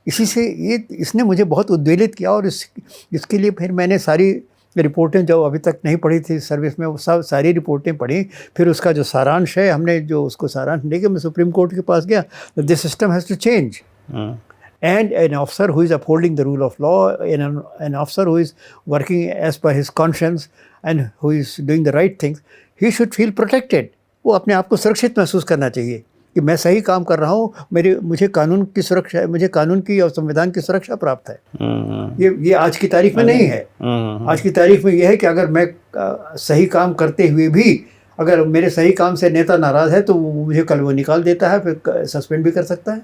इसी से इसने मुझे बहुत उद्वेलित किया, और इसके लिए फिर मैंने सारी रिपोर्टें जो अभी तक नहीं पढ़ी थी सर्विस में, वो सारी रिपोर्टें पढ़ी। फिर उसका जो सारांश है, हमने जो उसको सारांश लेके मैं सुप्रीम कोर्ट के पास गया। This system has to change, and an officer who is upholding the rule of law, and an officer who is working as per his conscience and who is doing the right things, he should feel protected. वो अपने आप को सुरक्षित महसूस करना चाहिए कि मैं सही काम कर रहा हूँ, मुझे कानून की सुरक्षा, मुझे कानून की और संविधान की सुरक्षा प्राप्त है। ये आज की तारीख में नहीं है। आज की तारीख में ये है कि अगर मैं सही काम करते हुए भी अगर मेरे सही काम से नेता नाराज़ है तो मुझे कल वो निकाल देता है, फिर सस्पेंड भी कर सकता है।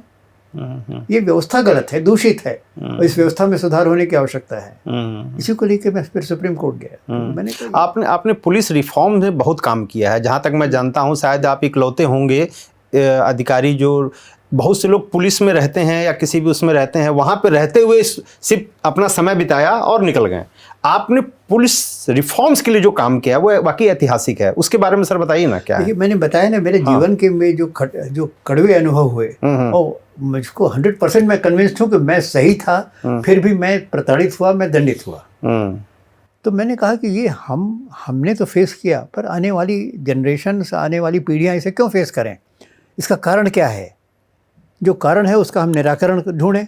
ये व्यवस्था गलत है, दूषित है, और इस व्यवस्था में सुधार होने की आवश्यकता है। इसी को लेकर मैं फिर सुप्रीम कोर्ट गया। मैंने आपने पुलिस रिफॉर्म में बहुत काम किया है, जहाँ तक मैं जानता हूँ शायद आप इकलौते होंगे अधिकारी जो, बहुत से लोग पुलिस में रहते हैं या किसी भी उसमें रहते हैं, वहाँ पे रहते हुए सिर्फ अपना समय बिताया और निकल गए। आपने पुलिस रिफॉर्म्स के लिए जो काम किया वो वाकई ऐतिहासिक है, उसके बारे में सर बताइए ना क्या है? मैंने बताया ना, मेरे जीवन के में जो कड़वे अनुभव हुए, और मुझको 100% मैं कन्विंस्ड हूँ कि मैं सही था, फिर भी मैं प्रताड़ित हुआ, मैं दंडित हुआ। तो मैंने कहा कि ये हमने तो फेस किया, पर आने वाली जनरेशन, आने वाली पीढ़ियाँ इसे क्यों फेस करें? इसका कारण क्या है? जो कारण है उसका हम निराकरण ढूंढें।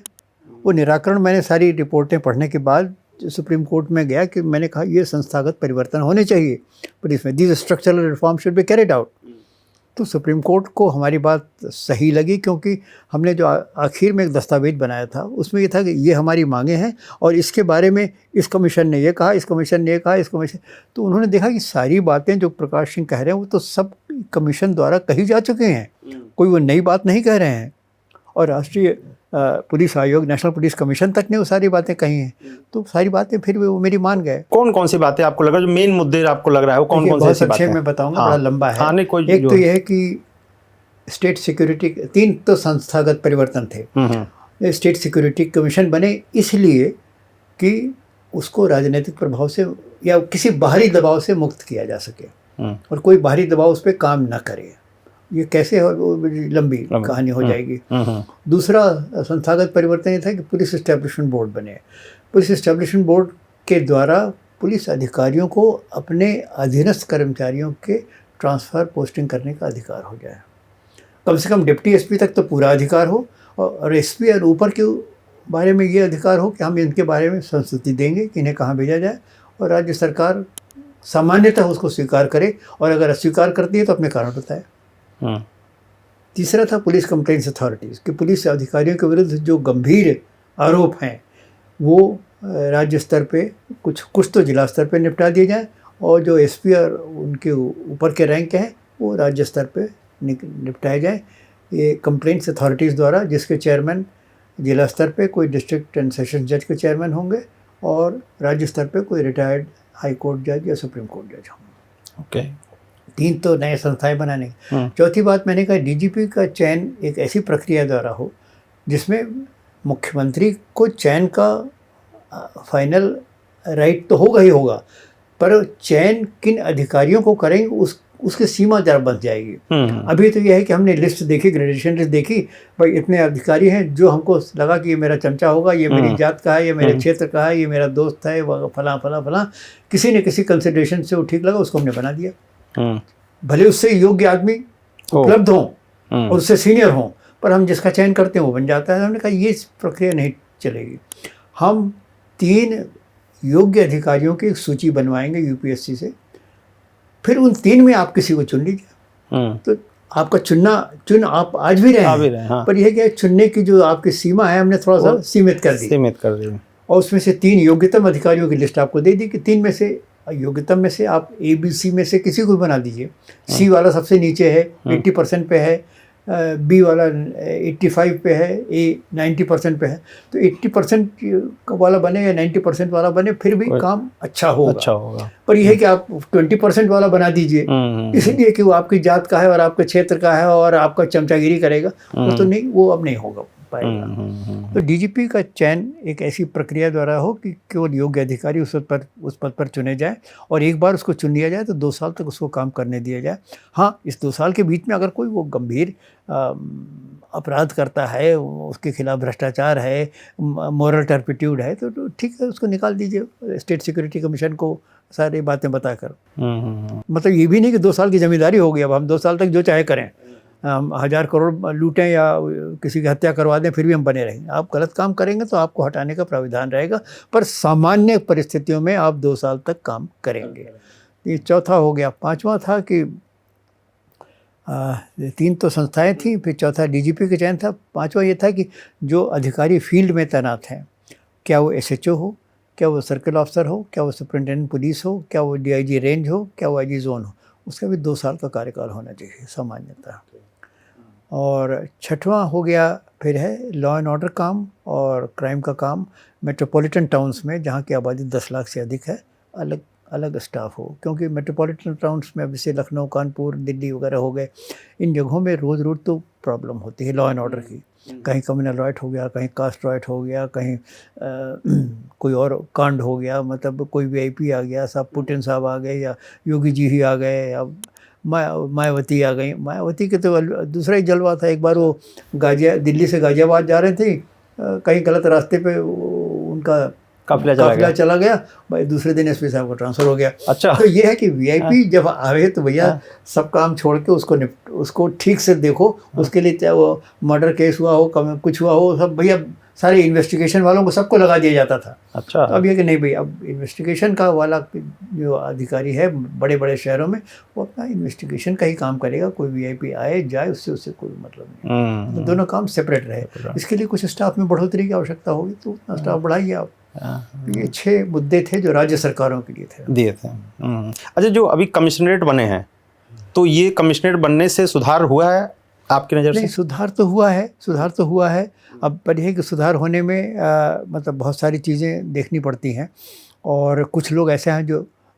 वो निराकरण मैंने सारी रिपोर्टें पढ़ने के बाद सुप्रीम कोर्ट में गया कि मैंने कहा ये संस्थागत परिवर्तन होने चाहिए, पर इसमें these structural reform should be carried out. तो सुप्रीम कोर्ट को हमारी बात सही लगी, क्योंकि हमने जो आखिर में एक दस्तावेज बनाया था उसमें ये था कि ये हमारी मांगे हैं और इसके बारे में इस कमीशन ने ये कहा, इस कमीशन ने ये कहा, इस कमीशन। तो उन्होंने देखा कि सारी बातें जो प्रकाश सिंह कह रहे हैं वो तो सब कमीशन द्वारा कही जा चुके हैं, कोई वो नई बात नहीं कह रहे हैं, और राष्ट्रीय पुलिस आयोग, नेशनल पुलिस कमीशन तक ने वो सारी बातें कही हैं। तो सारी बातें फिर वो मेरी मान गए। कौन कौन सी बातें आपको लग रहा है जो मेन मुद्दे आपको लग रहा है, वो कौन कौन सी बातें? मैं बताऊंगा, बड़ा लंबा है। एक तो यह है कि स्टेट सिक्योरिटी, 3 तो संस्थागत परिवर्तन थे। स्टेट सिक्योरिटी कमीशन बने इसलिए कि उसको राजनीतिक प्रभाव से या किसी बाहरी दबाव से मुक्त किया जा सके, और कोई बाहरी दबाव उस पर काम न करे। ये कैसे हो, लंबी कहानी हो जाएगी। दूसरा संस्थागत परिवर्तन ये था कि पुलिस एस्टेब्लिशमेंट बोर्ड बने। पुलिस एस्टेब्लिशमेंट बोर्ड के द्वारा पुलिस अधिकारियों को अपने अधीनस्थ कर्मचारियों के ट्रांसफ़र पोस्टिंग करने का अधिकार हो जाए। कम से कम डिप्टी एसपी तक तो पूरा अधिकार हो, और एसपी और ऊपर के बारे में ये अधिकार हो कि हम इनके बारे में संस्तुति देंगे कि इन्हें कहाँ भेजा जाए, और राज्य सरकार सामान्यतः उसको स्वीकार करे, और अगर अस्वीकार करती है तो अपने कारण बताए। तीसरा था पुलिस कंप्लेंट्स अथॉरिटीज़, कि पुलिस अधिकारियों के विरुद्ध जो गंभीर आरोप हैं वो राज्य स्तर पे, कुछ तो जिला स्तर पे निपटा दिए जाएं, और जो एसपी और उनके ऊपर के रैंक हैं वो राज्य स्तर पे निपटाए जाएं। ये कंप्लेंट्स अथॉरिटीज़ द्वारा, जिसके चेयरमैन जिला स्तर पे कोई डिस्ट्रिक्ट एंड सेशन जज के चेयरमैन होंगे, और राज्य स्तर पे कोई रिटायर्ड हाई कोर्ट जज या सुप्रीम कोर्ट जज होंगे। ओके, 3 तो नए संस्थाएं बनाने। चौथी बात मैंने कहा, डीजीपी का चयन एक ऐसी प्रक्रिया द्वारा हो जिसमें मुख्यमंत्री को चयन का फाइनल राइट तो होगा ही होगा, पर चयन किन अधिकारियों को करेंगे उसकी सीमा जरा बच जाएगी। अभी तो यह है कि हमने लिस्ट देखी, ग्रेडेशन लिस्ट देखी, भाई इतने अधिकारी हैं जो हमको लगा कि ये मेरा चमचा होगा, ये मेरी जात का है, ये मेरे क्षेत्र का है, ये मेरा दोस्त है, फला फला फला, किसी ने किसी कंसिडरेशन से वो ठीक लगा, उसको हमने बना दिया। भले उससे योग्य आदमी उपलब्ध हों और उससे सीनियर हों, पर हम जिसका चयन करते हैं वो बन जाता है। हमने कहा ये प्रक्रिया नहीं चलेगी। हम 3 योग्य अधिकारियों की एक सूची बनवाएंगे यूपीएससी से, फिर उन 3 में आप किसी को चुन लीजिए। तो आपका चुन आप आज भी रहे हैं, हाँ। पर यह क्या चुनने की जो आपकी सीमा है हमने थोड़ा सा सीमित कर दी। और उसमें से 3 योग्यतम अधिकारियों की लिस्ट आपको दे दी कि 3 में से योग्यतम में से आप ABC में से किसी को भी बना दीजिए। C वाला सबसे नीचे है, 80% पे है, B वाला 85 पे है, A 90% पे है। तो 80% वाला बने या 90% वाला बने, फिर भी काम अच्छा होगा। पर यह है कि आप 20% वाला बना दीजिए, इसलिए कि वो आपकी जात का है और आपके क्षेत्र का है और आपका चमचागिरी करेगा, वो तो नहीं, वो अब नहीं होगा पाएगा। तो डीजीपी का चयन एक ऐसी प्रक्रिया द्वारा हो कि केवल योग्य अधिकारी उस पद पर चुने जाए, और एक बार उसको चुन लिया जाए तो 2 साल तक उसको काम करने दिया जाए। हाँ, इस 2 साल के बीच में अगर कोई वो गंभीर अपराध करता है, उसके खिलाफ भ्रष्टाचार है, मॉरल टर्पिट्यूड है, तो ठीक है, उसको निकाल दीजिए स्टेट सिक्योरिटी कमीशन को सारी बातें बताकर। मतलब ये भी नहीं कि 2 साल की जिम्मेदारी हो गई, अब हम 2 साल तक जो चाहे करें, हम 1000 करोड़ लूटें या किसी की हत्या करवा दें, फिर भी हम बने रहेंगे। आप गलत काम करेंगे तो आपको हटाने का प्राविधान रहेगा, पर सामान्य परिस्थितियों में आप 2 साल तक काम करेंगे। ये चौथा हो गया। 5वां था कि 3 तो संस्थाएं थी, फिर चौथा डीजीपी का चयन था। 5वां ये था कि जो अधिकारी फील्ड में तैनात हैं, क्या वो SHO हो, क्या वो सर्कल ऑफिसर हो, क्या वो सुपरिटेंडेंट पुलिस हो, क्या वो DIG रेंज हो, क्या वो IG जोन हो, उसका भी 2 साल का कार्यकाल होना चाहिए सामान्यतः। और 6वां हो गया फिर है लॉ एंड ऑर्डर काम और क्राइम का काम मेट्रोपॉलिटन टाउन्स में, जहाँ की आबादी 10 लाख से अधिक है, अलग अलग स्टाफ हो। क्योंकि मेट्रोपॉलिटन टाउन्स में, जैसे लखनऊ, कानपुर, दिल्ली वगैरह हो गए, इन जगहों में रोज़ तो प्रॉब्लम होती है लॉ एंड ऑर्डर की। कहीं कम्युनल राइट हो गया, कहीं कास्ट राइट हो गया, कहीं कोई और कांड हो गया, मतलब कोई VIP आ गया, साहब पुतिन साहब आ गए, या योगी जी ही आ गए, या मायावती आ गई। मायावती के तो दूसरा ही जलवा था। एक बार वो दिल्ली से गाजियाबाद जा रहे थे, कहीं गलत रास्ते पे उनका काफिला चला गया, भाई दूसरे दिन SP साहब का ट्रांसफ़र हो गया। अच्छा, तो ये है कि VIP जब आवे तो भैया सब काम छोड़ के उसको ठीक से देखो। उसके लिए चाहे वो मर्डर केस हुआ हो, कुछ हुआ हो, सब भैया सारे इन्वेस्टिगेशन वालों को सबको लगा दिया जाता था। अच्छा, तो अब ये कि नहीं भाई, अब इन्वेस्टिगेशन का वाला जो अधिकारी है बड़े बड़े शहरों में, वो अपना इन्वेस्टिगेशन का ही काम करेगा। कोई VIP आए जाए, उससे कोई मतलब नहीं। तो दोनों काम सेपरेट रहे। इसके लिए कुछ स्टाफ में बढ़ोतरी की आवश्यकता होगी तो उतना स्टाफ बढ़ाइए आप। ये 6 मुद्दे थे जो राज्य सरकारों के लिए दिए थे। अच्छा, जो अभी कमिश्नरेट बने हैं, तो ये कमिश्नरेट बनने से सुधार हुआ है आपकी नज़र से? नहीं, सुधार तो हुआ है। अब पर यह कि सुधार होने में मतलब बहुत सारी चीज़ें देखनी पड़ती हैं, और कुछ लोग ऐसे हैं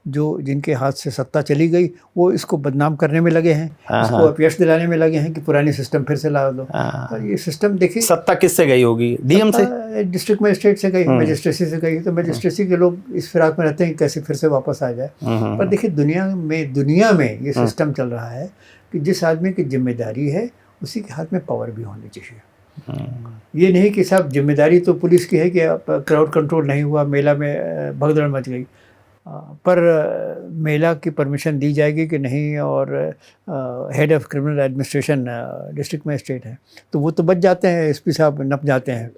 जो जिनके हाथ से सत्ता चली गई, वो इसको बदनाम करने में लगे हैं, इसको अपयश दिलाने में लगे हैं कि पुरानी सिस्टम फिर से ला दो। और ये सिस्टम देखिए, सत्ता किससे गई होगी? DM से, डिस्ट्रिक्ट मजिस्ट्रेट से गई, मजिस्ट्रेसी से गई। तो मजिस्ट्रेसी के लोग इस फिराक में रहते हैं कैसे फिर से वापस आ जाए। पर देखिए, दुनिया में ये सिस्टम चल रहा है कि जिस आदमी की जिम्मेदारी है उसी के हाथ में पावर भी होनी चाहिए। ये नहीं कि साहब जिम्मेदारी तो पुलिस की है कि क्राउड कंट्रोल नहीं हुआ, मेला में भगदड़ मच गई, पर मेला की परमिशन दी जाएगी कि नहीं, और head of criminal administration district magistrate है, तो वो तो बच जाते हैं, SP साहब नप जाते हैं।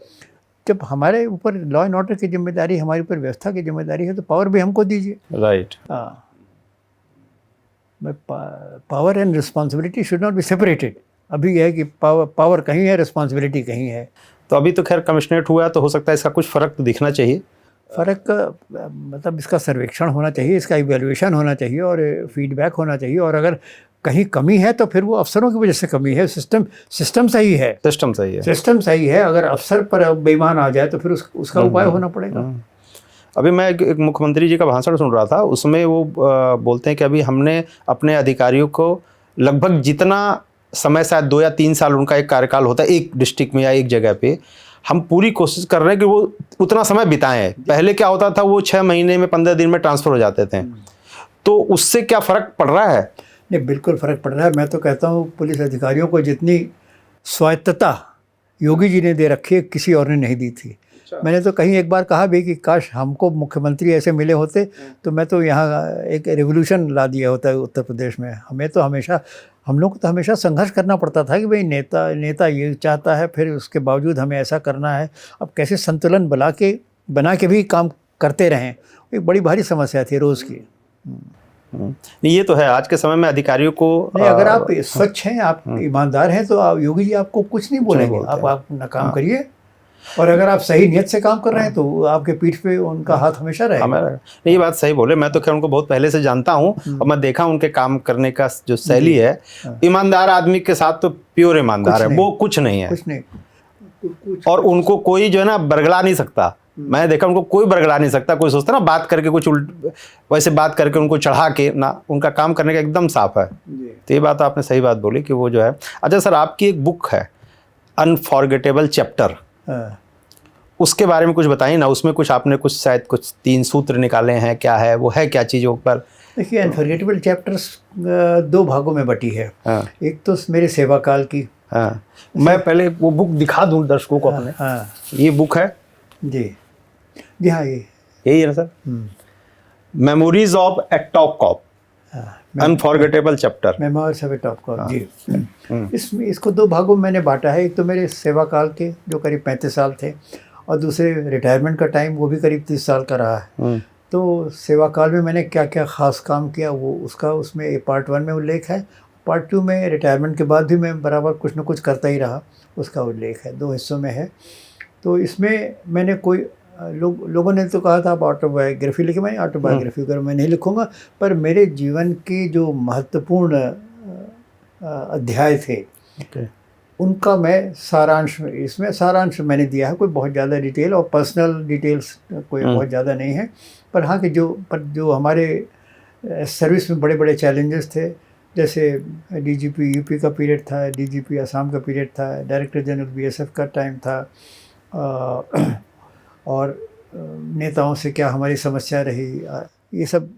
जब हमारे ऊपर लॉ एंड ऑर्डर की जिम्मेदारी, हमारे ऊपर व्यवस्था की जिम्मेदारी है, तो पावर भी हमको दीजिए। Right. Power and responsibility should not be separated. अभी यह है कि पावर कहीं है, रिस्पॉन्सिबिलिटी कहीं है। तो अभी तो खैर कमिश्नरेट हुआ, तो हो सकता है इसका कुछ फ़र्क तो दिखना चाहिए। फ़र्क मतलब इसका सर्वेक्षण होना चाहिए, इसका इवैल्यूएशन होना चाहिए और फीडबैक होना चाहिए। और अगर कहीं कमी है तो फिर वो अफसरों की वजह से कमी है। सिस्टम सही है, सिस्टम सही है। अगर अफसर पर बेईमान आ जाए तो फिर उसका उपाय होना पड़ेगा। अभी मैं एक मुख्यमंत्री जी का भाषण सुन रहा था, उसमें वो बोलते हैं कि अभी हमने अपने अधिकारियों को लगभग जितना समय, शायद 2 या 3 साल उनका एक कार्यकाल होता है एक डिस्ट्रिक्ट में या एक जगह पे, हम पूरी कोशिश कर रहे हैं कि वो उतना समय बिताएं। पहले क्या होता था, वो 6 महीने में 15 दिन में ट्रांसफ़र हो जाते थे। तो उससे क्या फ़र्क पड़ रहा है? नहीं, बिल्कुल फ़र्क पड़ रहा है। मैं तो कहता हूँ पुलिस अधिकारियों को जितनी स्वायत्तता योगी जी ने दे रखी है, किसी और ने नहीं दी थी। मैंने तो कहीं एक बार कहा भी कि काश हमको मुख्यमंत्री ऐसे मिले होते तो मैं तो यहाँ एक रेवोल्यूशन ला दिया होता है उत्तर प्रदेश में। हम लोग को तो हमेशा संघर्ष करना पड़ता था कि भाई नेता ये चाहता है, फिर उसके बावजूद हमें ऐसा करना है। अब कैसे संतुलन बना के बना के भी काम करते रहें, एक बड़ी भारी समस्या थी रोज़ की। नहीं, ये तो है आज के समय में अधिकारियों को नहीं, अगर आप स्वच्छ हैं, आप ईमानदार हैं, तो आप योगी जी आपको कुछ नहीं बोलेंगे, आप अपना काम करिए। और अगर आप सही नियत से काम कर रहे हैं तो आपके पीठ पे उनका हाथ हमेशा रहेगा। नहीं, ये बात सही बोले। मैं तो खैर उनको बहुत पहले से जानता हूँ और मैं देखा उनके काम करने का जो शैली है, ईमानदार आदमी के साथ तो प्योर ईमानदार है, वो कुछ नहीं है, कुछ नहीं। और उनको कोई जो है ना बरगला नहीं सकता। मैंने देखा उनको कोई बरगला नहीं सकता। कोई सोचता ना बात करके कुछ वैसे बात करके उनको चढ़ा के ना, उनका काम करने का एकदम साफ है। तो ये बात आपने सही बात बोली कि वो जो है। अच्छा सर, आपकी एक बुक है अनफॉरगेटेबल चैप्टर, उसके बारे में कुछ बताइए ना। उसमें कुछ आपने कुछ शायद कुछ 3 सूत्र निकाले हैं, क्या है वो, है क्या चीज़ों पर? देखिए, अनफॉरगेटेबल चैप्टर्स 2 भागों में बटी है। एक तो मेरे सेवा काल की। मैं पहले वो बुक दिखा दूं दर्शकों को अपने। ये बुक है जी हाँ, यही है ना sir? Memories of a top cop, unforgettable chapter, memories of a top cop जी। इसमें इसको 2 भागों में मैंने बांटा है। एक तो मेरे सेवा काल के जो करीब 35 साल थे, और दूसरे रिटायरमेंट का टाइम, वो भी करीब 30 साल का रहा है। तो सेवा काल में मैंने क्या क्या ख़ास काम किया, वो उसका उसमें पार्ट 1 में उल्लेख है। पार्ट 2 में रिटायरमेंट के बाद भी मैं बराबर कुछ न कुछ करता ही रहा, उसका उल्लेख है। 2 हिस्सों में है। तो इसमें मैंने कोई लोगों ने तो कहा था आप ऑटोबायोग्राफी लिखे, मैं ऑटोबायोग्राफी कर मैं नहीं लिखूंगा, पर मेरे जीवन के जो महत्वपूर्ण अध्याय थे उनका मैं सारांश, इसमें सारांश मैंने दिया है। कोई बहुत ज़्यादा डिटेल और पर्सनल डिटेल्स कोई बहुत ज़्यादा नहीं है, पर हाँ कि जो हमारे सर्विस में बड़े बड़े चैलेंजेस थे, जैसे डीजीपी यूपी का पीरियड था, डीजीपी असम का पीरियड था, डायरेक्टर जनरल बीएसएफ का टाइम था, और नेताओं से क्या हमारी समस्या रही, ये सब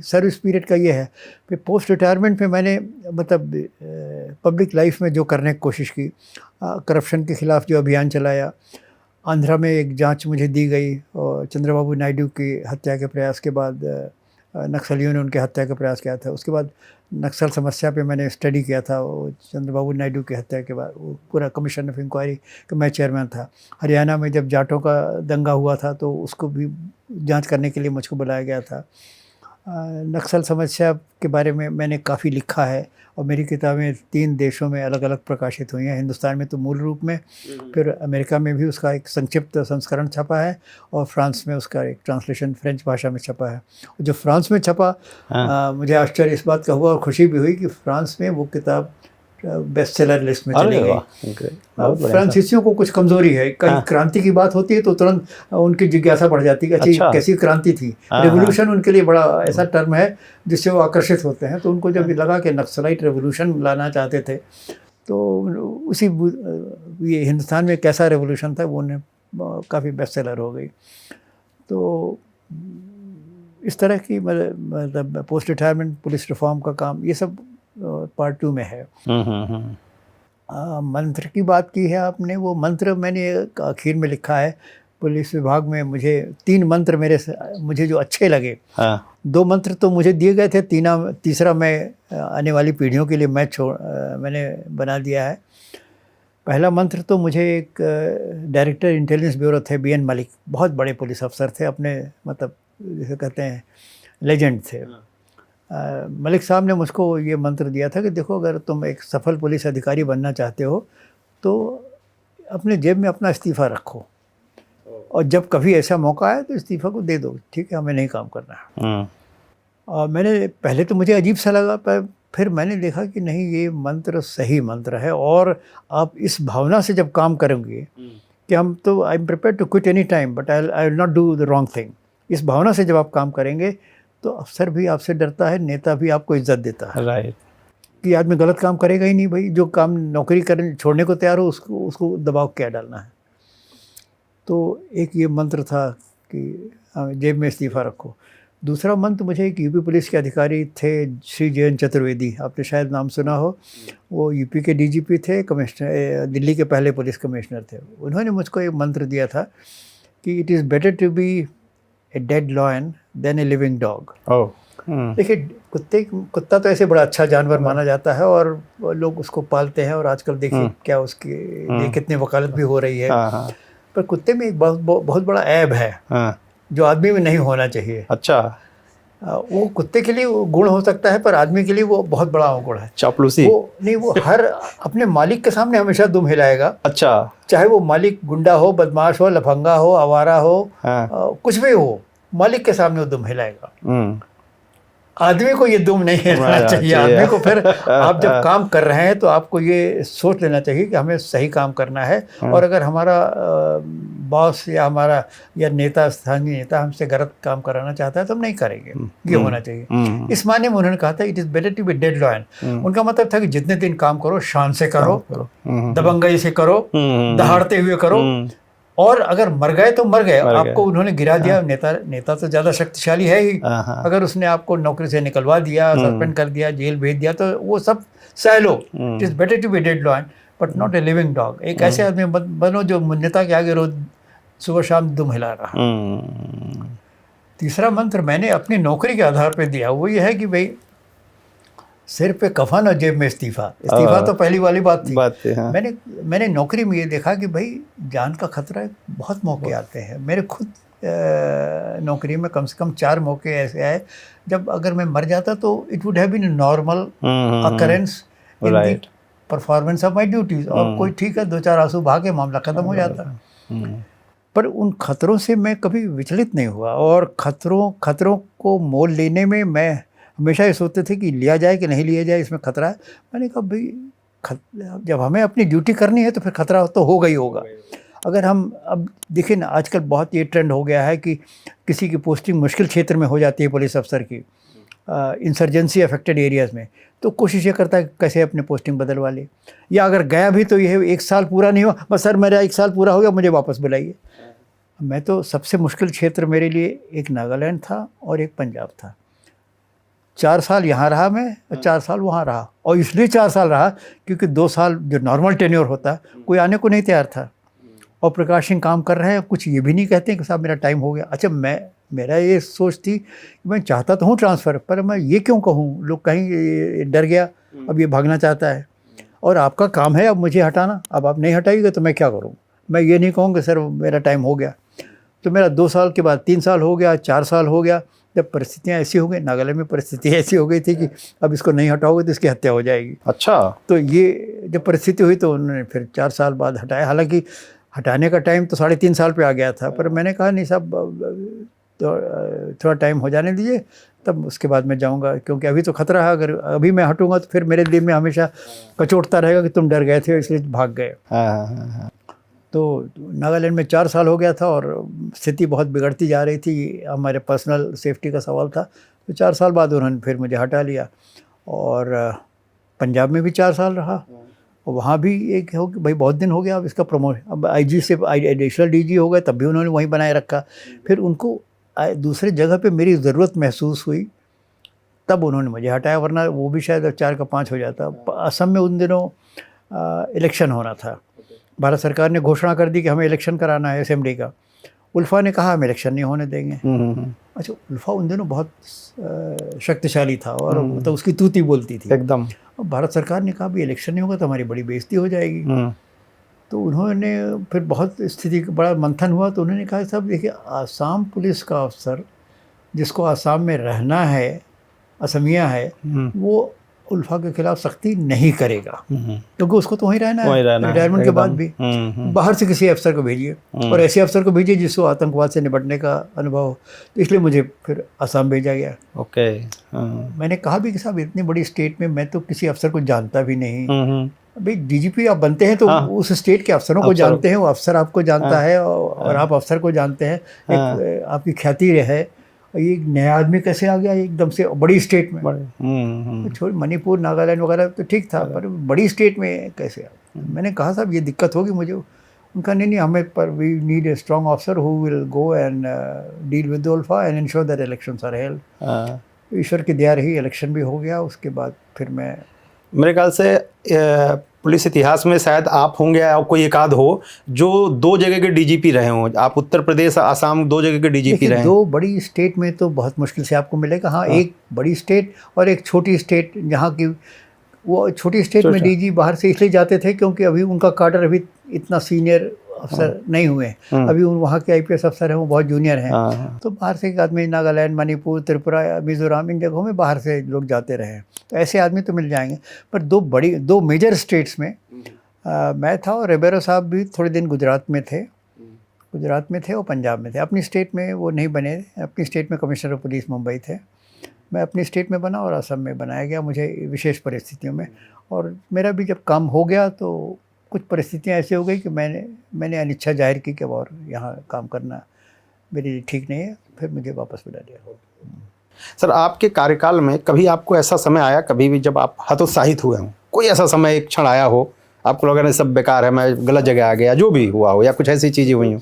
सर्विस पीरियड का ये है। फिर पोस्ट रिटायरमेंट में मैंने मतलब पब्लिक लाइफ में जो करने की कोशिश की, करप्शन के ख़िलाफ़ जो अभियान चलाया, आंध्रा में एक जांच मुझे दी गई, और चंद्रबाबू नायडू की हत्या के प्रयास के बाद नक्सलियों ने उनकी हत्या का प्रयास किया था। उसके बाद नक्सल समस्या पे मैंने स्टडी किया था, वो चंद्रबाबू नायडू की हत्या के बाद वो पूरा कमीशन ऑफ इंक्वायरी का मैं चेयरमैन था। हरियाणा में जब जाटों का दंगा हुआ था तो उसको भी जांच करने के लिए मुझको बुलाया गया था। नक्सल समस्या के बारे में मैंने काफ़ी लिखा है, और मेरी किताबें 3 देशों में अलग अलग प्रकाशित हुई हैं। हिंदुस्तान में तो मूल रूप में, फिर अमेरिका में भी उसका एक संक्षिप्त संस्करण छपा है, और फ्रांस में उसका एक ट्रांसलेशन फ्रेंच भाषा में छपा है। जो फ्रांस में छपा, मुझे आश्चर्य इस बात का हुआ और खुशी भी हुई कि फ्रांस में वो किताब बेस्ट सेलर लिस्ट में चली गई। फ्रांसीसियों को कुछ कमज़ोरी है, कहीं क्रांति की बात होती है तो तुरंत उनकी जिज्ञासा बढ़ जाती है कि अच्छी कैसी क्रांति थी। रेवोल्यूशन उनके लिए बड़ा ऐसा टर्म है जिससे वो आकर्षित होते हैं। तो उनको जब लगा कि नक्सलाइट रेवोल्यूशन लाना चाहते थे, तो उसी ये हिंदुस्तान में कैसा रेवोल्यूशन था, वो उन्हें काफ़ी बेस्ट सेलर हो गई। तो इस तरह की मतलब पोस्ट रिटायरमेंट पुलिस रिफॉर्म का काम, ये सब पार्ट 2 में है। मंत्र की बात की है आपने, वो मंत्र मैंने आखिर में लिखा है। पुलिस विभाग में मुझे 3 मंत्र मुझे जो अच्छे लगे, 2 मंत्र तो मुझे दिए गए थे, तीसरा मैं आने वाली पीढ़ियों के लिए मैंने बना दिया है। पहला मंत्र तो मुझे एक डायरेक्टर इंटेलिजेंस ब्यूरो थे BN मलिक, बहुत बड़े पुलिस अफसर थे, अपने मतलब जैसे कहते हैं लेजेंड थे। मलिक साहब ने मुझको ये मंत्र दिया था कि देखो, अगर तुम एक सफल पुलिस अधिकारी बनना चाहते हो तो अपने जेब में अपना इस्तीफ़ा रखो, और जब कभी ऐसा मौका आए तो इस्तीफ़ा को दे दो, ठीक है, हमें नहीं काम करना है। और मैंने पहले तो मुझे अजीब सा लगा, पर फिर मैंने देखा कि नहीं, ये मंत्र सही मंत्र है, और आप इस भावना से जब काम करेंगे कि हम तो I am prepared to quit any time but I will not do the wrong thing, इस भावना से जब आप काम करेंगे तो अफसर भी आपसे डरता है, नेता भी आपको इज्जत देता है। राइट। कि आदमी गलत काम करेगा ही नहीं भाई, जो काम नौकरी करने छोड़ने को तैयार हो उसको दबाव क्या डालना है। तो एक ये मंत्र था कि जेब में इस्तीफ़ा रखो। दूसरा मंत्र मुझे एक यूपी पुलिस के अधिकारी थे, श्री जयंत चतुर्वेदी, आपने शायद नाम सुना हो। वो यूपी के डीजीपी थे, कमिश्नर, दिल्ली के पहले पुलिस कमिश्नर थे। उन्होंने मुझको एक मंत्र दिया था कि it is better to be a dead lion than a living dog. देखिए, कुत्ता तो ऐसे बड़ा अच्छा जानवर माना जाता है और लोग उसको पालते हैं, और आजकल देखिए क्या उसकी कितनी वकालत भी हो रही है। पर कुत्ते में एक बहुत बड़ा ऐब है हाँ। जो आदमी में नहीं होना चाहिए। अच्छा। वो कुत्ते के लिए वो गुण हो सकता है, पर आदमी के लिए वो बहुत बड़ा गुण है, चापलूसी। वो नहीं, वो हर अपने मालिक के सामने हमेशा दुम हिलाएगा। अच्छा। चाहे वो मालिक गुंडा हो, बदमाश हो, लफंगा हो, आवारा हो, हाँ। कुछ भी हो, मालिक के सामने वो दुम हिलाएगा। आदमी को ये दुम नहीं हिलाना चाहिए। आदमी को फिर आप जब काम कर रहे हैं तो आपको ये सोच लेना चाहिए कि हमें सही काम करना है, और अगर हमारा बॉस या हमारा या नेता, स्थानीय नेता हमसे गलत काम कराना चाहता है तो हम नहीं करेंगे, ये होना चाहिए। इस मायने में उन्होंने कहा था it is better to be dead lion. उनका मतलब था कि जितने दिन काम करो शान से करो, दबंगई से करो, दहाड़ते हुए करो, और अगर मर गए तो मर गए। आपको उन्होंने गिरा दिया, नेता तो ज़्यादा शक्तिशाली है ही, अगर उसने आपको नौकरी से निकलवा दिया, सस्पेंड कर दिया, जेल भेज दिया, तो वो सब सह लो। It is better to be dead lion but not a living dog. एक ऐसे आदमी बनो जो नेता के आगे रोज सुबह शाम दुम हिला रहा। तीसरा मंत्र मैंने अपनी नौकरी के आधार पर दिया, वो ये है कि भाई सिर पे कफन और जेब में इस्तीफा। इस्तीफा तो पहली वाली बात थी। हाँ। मैंने नौकरी में ये देखा कि भाई जान का खतरा है, बहुत मौके आते हैं। मेरे खुद नौकरी में कम से कम 4 मौके ऐसे आए जब अगर मैं मर जाता तो it would have been normal occurrence in the performance of my duties, और कोई ठीक है 2-4 आंसू बहा के मामला खत्म हो जाता। पर उन खतरों से मैं कभी विचलित नहीं हुआ, और खतरों को मोल लेने में मैं हमेशा ये सोचते थे कि लिया जाए कि नहीं लिया जाए, इसमें खतरा है। मैंने कहा भाई जब हमें अपनी ड्यूटी करनी है तो फिर खतरा तो होगा ही होगा। अगर हम अब देखिए ना, आजकल बहुत ये ट्रेंड हो गया है कि किसी की पोस्टिंग मुश्किल क्षेत्र में हो जाती है पुलिस अफसर की, इंसर्जेंसी अफेक्टेड एरियाज़ में, तो कोशिश ये करता है कि कैसे अपनी पोस्टिंग बदलवा ले, या अगर गया भी तो ये 1 साल पूरा नहीं हुआ, बस सर मेरा 1 साल पूरा हो गया, मुझे वापस बुलाइए। मैं तो सबसे मुश्किल क्षेत्र मेरे लिए एक नागालैंड था और एक पंजाब था। 4 साल यहाँ रहा मैं और 4 साल वहाँ रहा, और इसलिए 4 साल रहा क्योंकि 2 साल जो नॉर्मल टेन्योर होता कोई आने को नहीं तैयार था, और प्रकाश सिंह काम कर रहे हैं, कुछ ये भी नहीं कहते कि साहब मेरा टाइम हो गया। अच्छा, मेरा ये सोच थी कि मैं चाहता तो हूँ ट्रांसफ़र, पर मैं ये क्यों कहूँ, लोग कहीं डर गया, अब ये भागना चाहता है, और आपका काम है अब मुझे हटाना, अब आप नहीं हटाइएगा तो मैं क्या करूँ। मैं ये नहीं कहूँगा सर मेरा टाइम हो गया। तो मेरा 2 साल के बाद 3 साल हो गया, 4 साल हो गया, जब परिस्थितियाँ ऐसी हो गई, नागालैंड में परिस्थिति ऐसी हो गई थी कि अब इसको नहीं हटाओगे तो इसकी हत्या हो जाएगी। अच्छा। तो ये जब परिस्थिति हुई तो उन्होंने फिर 4 साल बाद हटाया। हालांकि हटाने का टाइम तो 3.5 साल पे आ गया था, पर मैंने कहा नहीं साहब, तो थोड़ा टाइम हो जाने दीजिए, तब उसके बाद मैं जाऊंगा, क्योंकि अभी तो खतरा है। अगर अभी मैं हटूंगा तो फिर मेरे दिल में हमेशा कचोटता रहेगा कि तुम डर गए थे इसलिए भाग गए। तो नागालैंड में 4 साल हो गया था और स्थिति बहुत बिगड़ती जा रही थी, हमारे पर्सनल सेफ्टी का सवाल था। तो 4 साल बाद उन्होंने फिर मुझे हटा लिया, और पंजाब में भी 4 साल रहा, और वहाँ भी एक हो कि भाई बहुत दिन हो गया, अब इसका प्रमोशन, अब आईजी से एडिशनल डीजी हो गए, तब भी उन्होंने वहीं बनाए रखा। फिर उनको दूसरे जगह पे मेरी ज़रूरत महसूस हुई, तब उन्होंने मुझे हटाया, वरना वो भी शायद 4 का 5 हो जाता। असम में उन दिनों इलेक्शन होना था, भारत सरकार ने घोषणा कर दी कि हमें इलेक्शन कराना है असेंबली का। उल्फा ने कहा हम इलेक्शन नहीं होने देंगे। अच्छा, उल्फा उन दिनों बहुत शक्तिशाली था और तो उसकी तूती बोलती थी एकदम। भारत सरकार ने कहा भी इलेक्शन नहीं होगा तो हमारी बड़ी बेइज्जती हो जाएगी। तो उन्होंने फिर बहुत स्थिति का बड़ा मंथन हुआ, तो उन्होंने कहा साहब देखिए, आसाम पुलिस का अफसर जिसको आसाम में रहना है, असमिया है, वो उल्फा के खिलाफ सख्ती नहीं करेगा, क्योंकि उसको तो वहीं रहना है रिटायरमेंट के बाद भी। बाहर से किसी अफसर को भेजिए, और ऐसे अफसर को भेजिए जिसको आतंकवाद से निपटने का अनुभव हो। तो इसलिए मुझे फिर आसाम भेजा गया। ओके। मैंने कहा भी कि साहब इतनी बड़ी स्टेट में मैं तो किसी अफसर को जानता भी नहीं। भाई डीजीपी आप बनते हैं तो उस स्टेट के अफसरों को जानते हैं, वो अफसर आपको जानता है और आप अफसर को जानते हैं, एक आपकी ख्याति है। ये नया आदमी कैसे आ गया एकदम से बड़ी स्टेट में? छोड़ मणिपुर, नागालैंड वगैरह तो ठीक था, पर बड़ी स्टेट में कैसे आ गया? मैंने कहा साहब ये दिक्कत होगी मुझे। उनका नहीं हमें, पर we need a strong officer who will go and deal with ULFA and ensure that elections are held. ईश्वर की दया रही, इलेक्शन भी हो गया। उसके बाद फिर मैं, मेरे ख्याल से पुलिस इतिहास में शायद आप होंगे या कोई एक आध हो जो 2 जगह के डीजीपी रहे हों। आप उत्तर प्रदेश, आसाम 2 जगह के डीजीपी रहे हैं। 2 बड़ी स्टेट में तो बहुत मुश्किल से आपको मिलेगा। हाँ, एक बड़ी स्टेट और एक छोटी स्टेट, जहाँ की वो छोटी स्टेट में डीजी बाहर से इसलिए जाते थे क्योंकि अभी उनका कार्डर अभी इतना सीनियर अफसर नहीं हुए। अभी वहाँ के IPS अफसर हैं वो बहुत जूनियर हैं। तो बाहर से एक आदमी नागालैंड, मणिपुर, त्रिपुरा, मिजोरम, इन जगहों में बाहर से लोग जाते रहे हैं। तो ऐसे आदमी तो मिल जाएंगे। पर दो मेजर स्टेट्स में मैं था, और रिबेरो साहब भी थोड़े दिन गुजरात में थे और पंजाब में थे। अपनी स्टेट में वो नहीं बने। अपनी स्टेट में कमिश्नर ऑफ पुलिस मुंबई थे। मैं अपनी स्टेट में बना और असम में बनाया गया मुझे विशेष परिस्थितियों में। और मेरा भी जब काम हो गया तो कुछ परिस्थितियाँ ऐसी हो गई कि मैंने अनिच्छा जाहिर की कि और यहाँ काम करना मेरे लिए ठीक नहीं है। फिर मुझे वापस बुला लिया। सर, आपके कार्यकाल में कभी आपको ऐसा समय आया, कभी भी जब आप हतोत्साहित हुए हों, कोई ऐसा समय, एक क्षण आया हो, आपको लगा नहीं सब बेकार है, मैं गलत जगह आ गया, जो भी हुआ हो, या कुछ ऐसी चीज़ें हुई हों?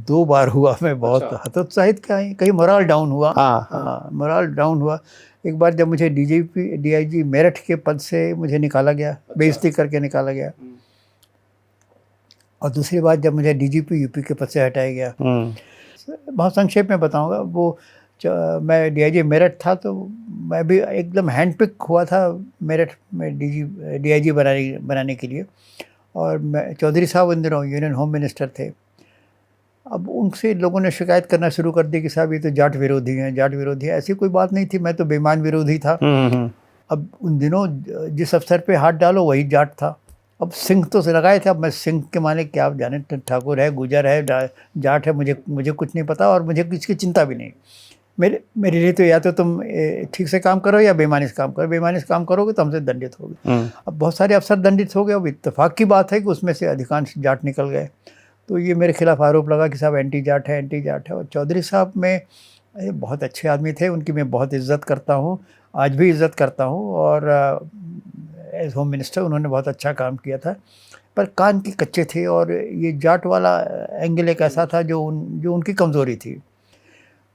2 बार हुआ। मैं बहुत हतोत्साहित, कहीं मोरल डाउन हुआ। हाँ, मोरल डाउन हुआ। एक बार जब मुझे DIG मेरठ के पद से मुझे निकाला गया, बेइज्जती करके निकाला गया। और दूसरी बार जब मुझे DGP UP के पद से हटाया गया। बहुत संक्षेप में बताऊंगा। वो मैं DIG मेरठ था, तो मैं भी एकदम हैंड पिक हुआ था मेरठ में DIG बनाने के लिए। और मैं चौधरी साहब उन दिनों यूनियन होम मिनिस्टर थे। अब उनसे लोगों ने शिकायत करना शुरू कर दी कि साहब ये तो जाट विरोधी हैं, जाट विरोधी है। ऐसी कोई बात नहीं थी, मैं तो बेईमान विरोधी था। अब उन दिनों जिस अफसर पे हाथ डालो वही जाट था। अब सिंह तो से लगाए थे। अब मैं सिंह के माने क्या आप जाने, ठाकुर है, गुजर है, जाट है, मुझे कुछ नहीं पता, और मुझे किसकी चिंता भी नहीं। मेरे लिए तो या तो तुम ठीक से काम करो या बेईमानी से काम करो। बेईमानी से काम करोगे तो हमसे दंडित होगे। अब बहुत सारे अफसर दंडित हो गए। अब इत्तेफाक की बात है कि उसमें से अधिकांश जाट निकल गए। तो ये मेरे खिलाफ आरोप लगा कि साहब एंटी जाट है। और चौधरी साहब में बहुत अच्छे आदमी थे, उनकी मैं बहुत इज़्ज़त करता हूँ, आज भी इज़्ज़त करता हूँ। और एज होम मिनिस्टर उन्होंने बहुत अच्छा काम किया था। पर कान के कच्चे थे, और ये जाट वाला एंगल एक ऐसा था जो उनकी कमज़ोरी थी।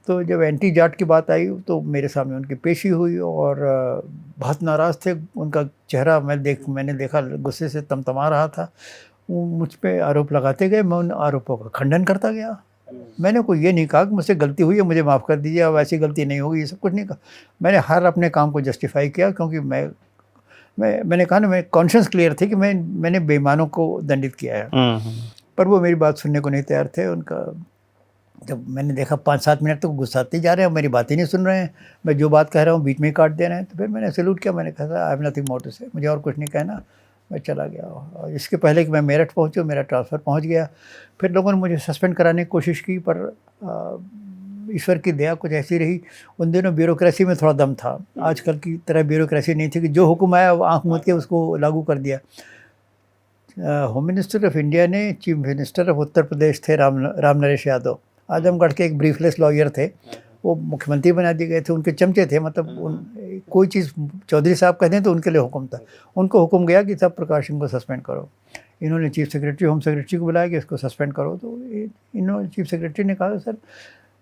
तो जब एंटी जाट की बात आई तो मेरे सामने उनकी पेशी हुई, और बहुत नाराज़ थे। उनका चेहरा मैंने देखा गुस्से से तमतमा रहा था। वो मुझ पे आरोप लगाते गए, मैं उन आरोपों का खंडन करता गया। मैंने कोई ये नहीं कहा कि मुझसे गलती हुई है, मुझे माफ़ कर दीजिए, अब ऐसी गलती नहीं होगी, ये सब कुछ नहीं कहा। मैंने हर अपने काम को जस्टिफाई किया, क्योंकि मैंने कहा ना, मैं कॉन्शियस क्लियर थी कि मैंने बेईमानों को दंडित किया है। पर वो मेरी बात सुनने को नहीं तैयार थे। उनका जब मैंने देखा 5-7 मिनट तक गुस्साते जा रहे हैं, मेरी बातें नहीं सुन रहे हैं, मैं जो बात कह रहा हूँ बीच में ही काट दे रहे हैं, तो फिर मैंने सैल्यूट किया। मैंने कहा I have nothing more to say, मुझे और कुछ नहीं कहना, मैं चला गया। और इसके पहले कि मैं मेरठ पहुँचूँ, मेरा ट्रांसफ़र पहुँच गया। फिर लोगों ने मुझे सस्पेंड कराने की कोशिश की, पर ईश्वर की दया कुछ ऐसी रही। उन दिनों ब्यूरोक्रेसी में थोड़ा दम था। आजकल की तरह ब्यूरोक्रेसी नहीं थी कि जो हुक्म आया वो आँख मूंद के उसको लागू कर दिया। होम मिनिस्टर ऑफ इंडिया ने chief minister of Uttar Pradesh थे राम नरेश यादव, आजमगढ़ के एक ब्रीफलेस लॉयर थे, वो मुख्यमंत्री बना दिए गए थे। उनके चमचे थे, मतलब कोई चीज़ चौधरी साहब कहते हैं तो उनके लिए हुक्म था। उनको हुक्म गया कि सब प्रकाश सिंह को सस्पेंड करो। इन्होंने चीफ सेक्रेटरी होम सेक्रेटरी को बुलाया कि इसको सस्पेंड करो। तो इन्होंने चीफ सेक्रेटरी ने कहा सर,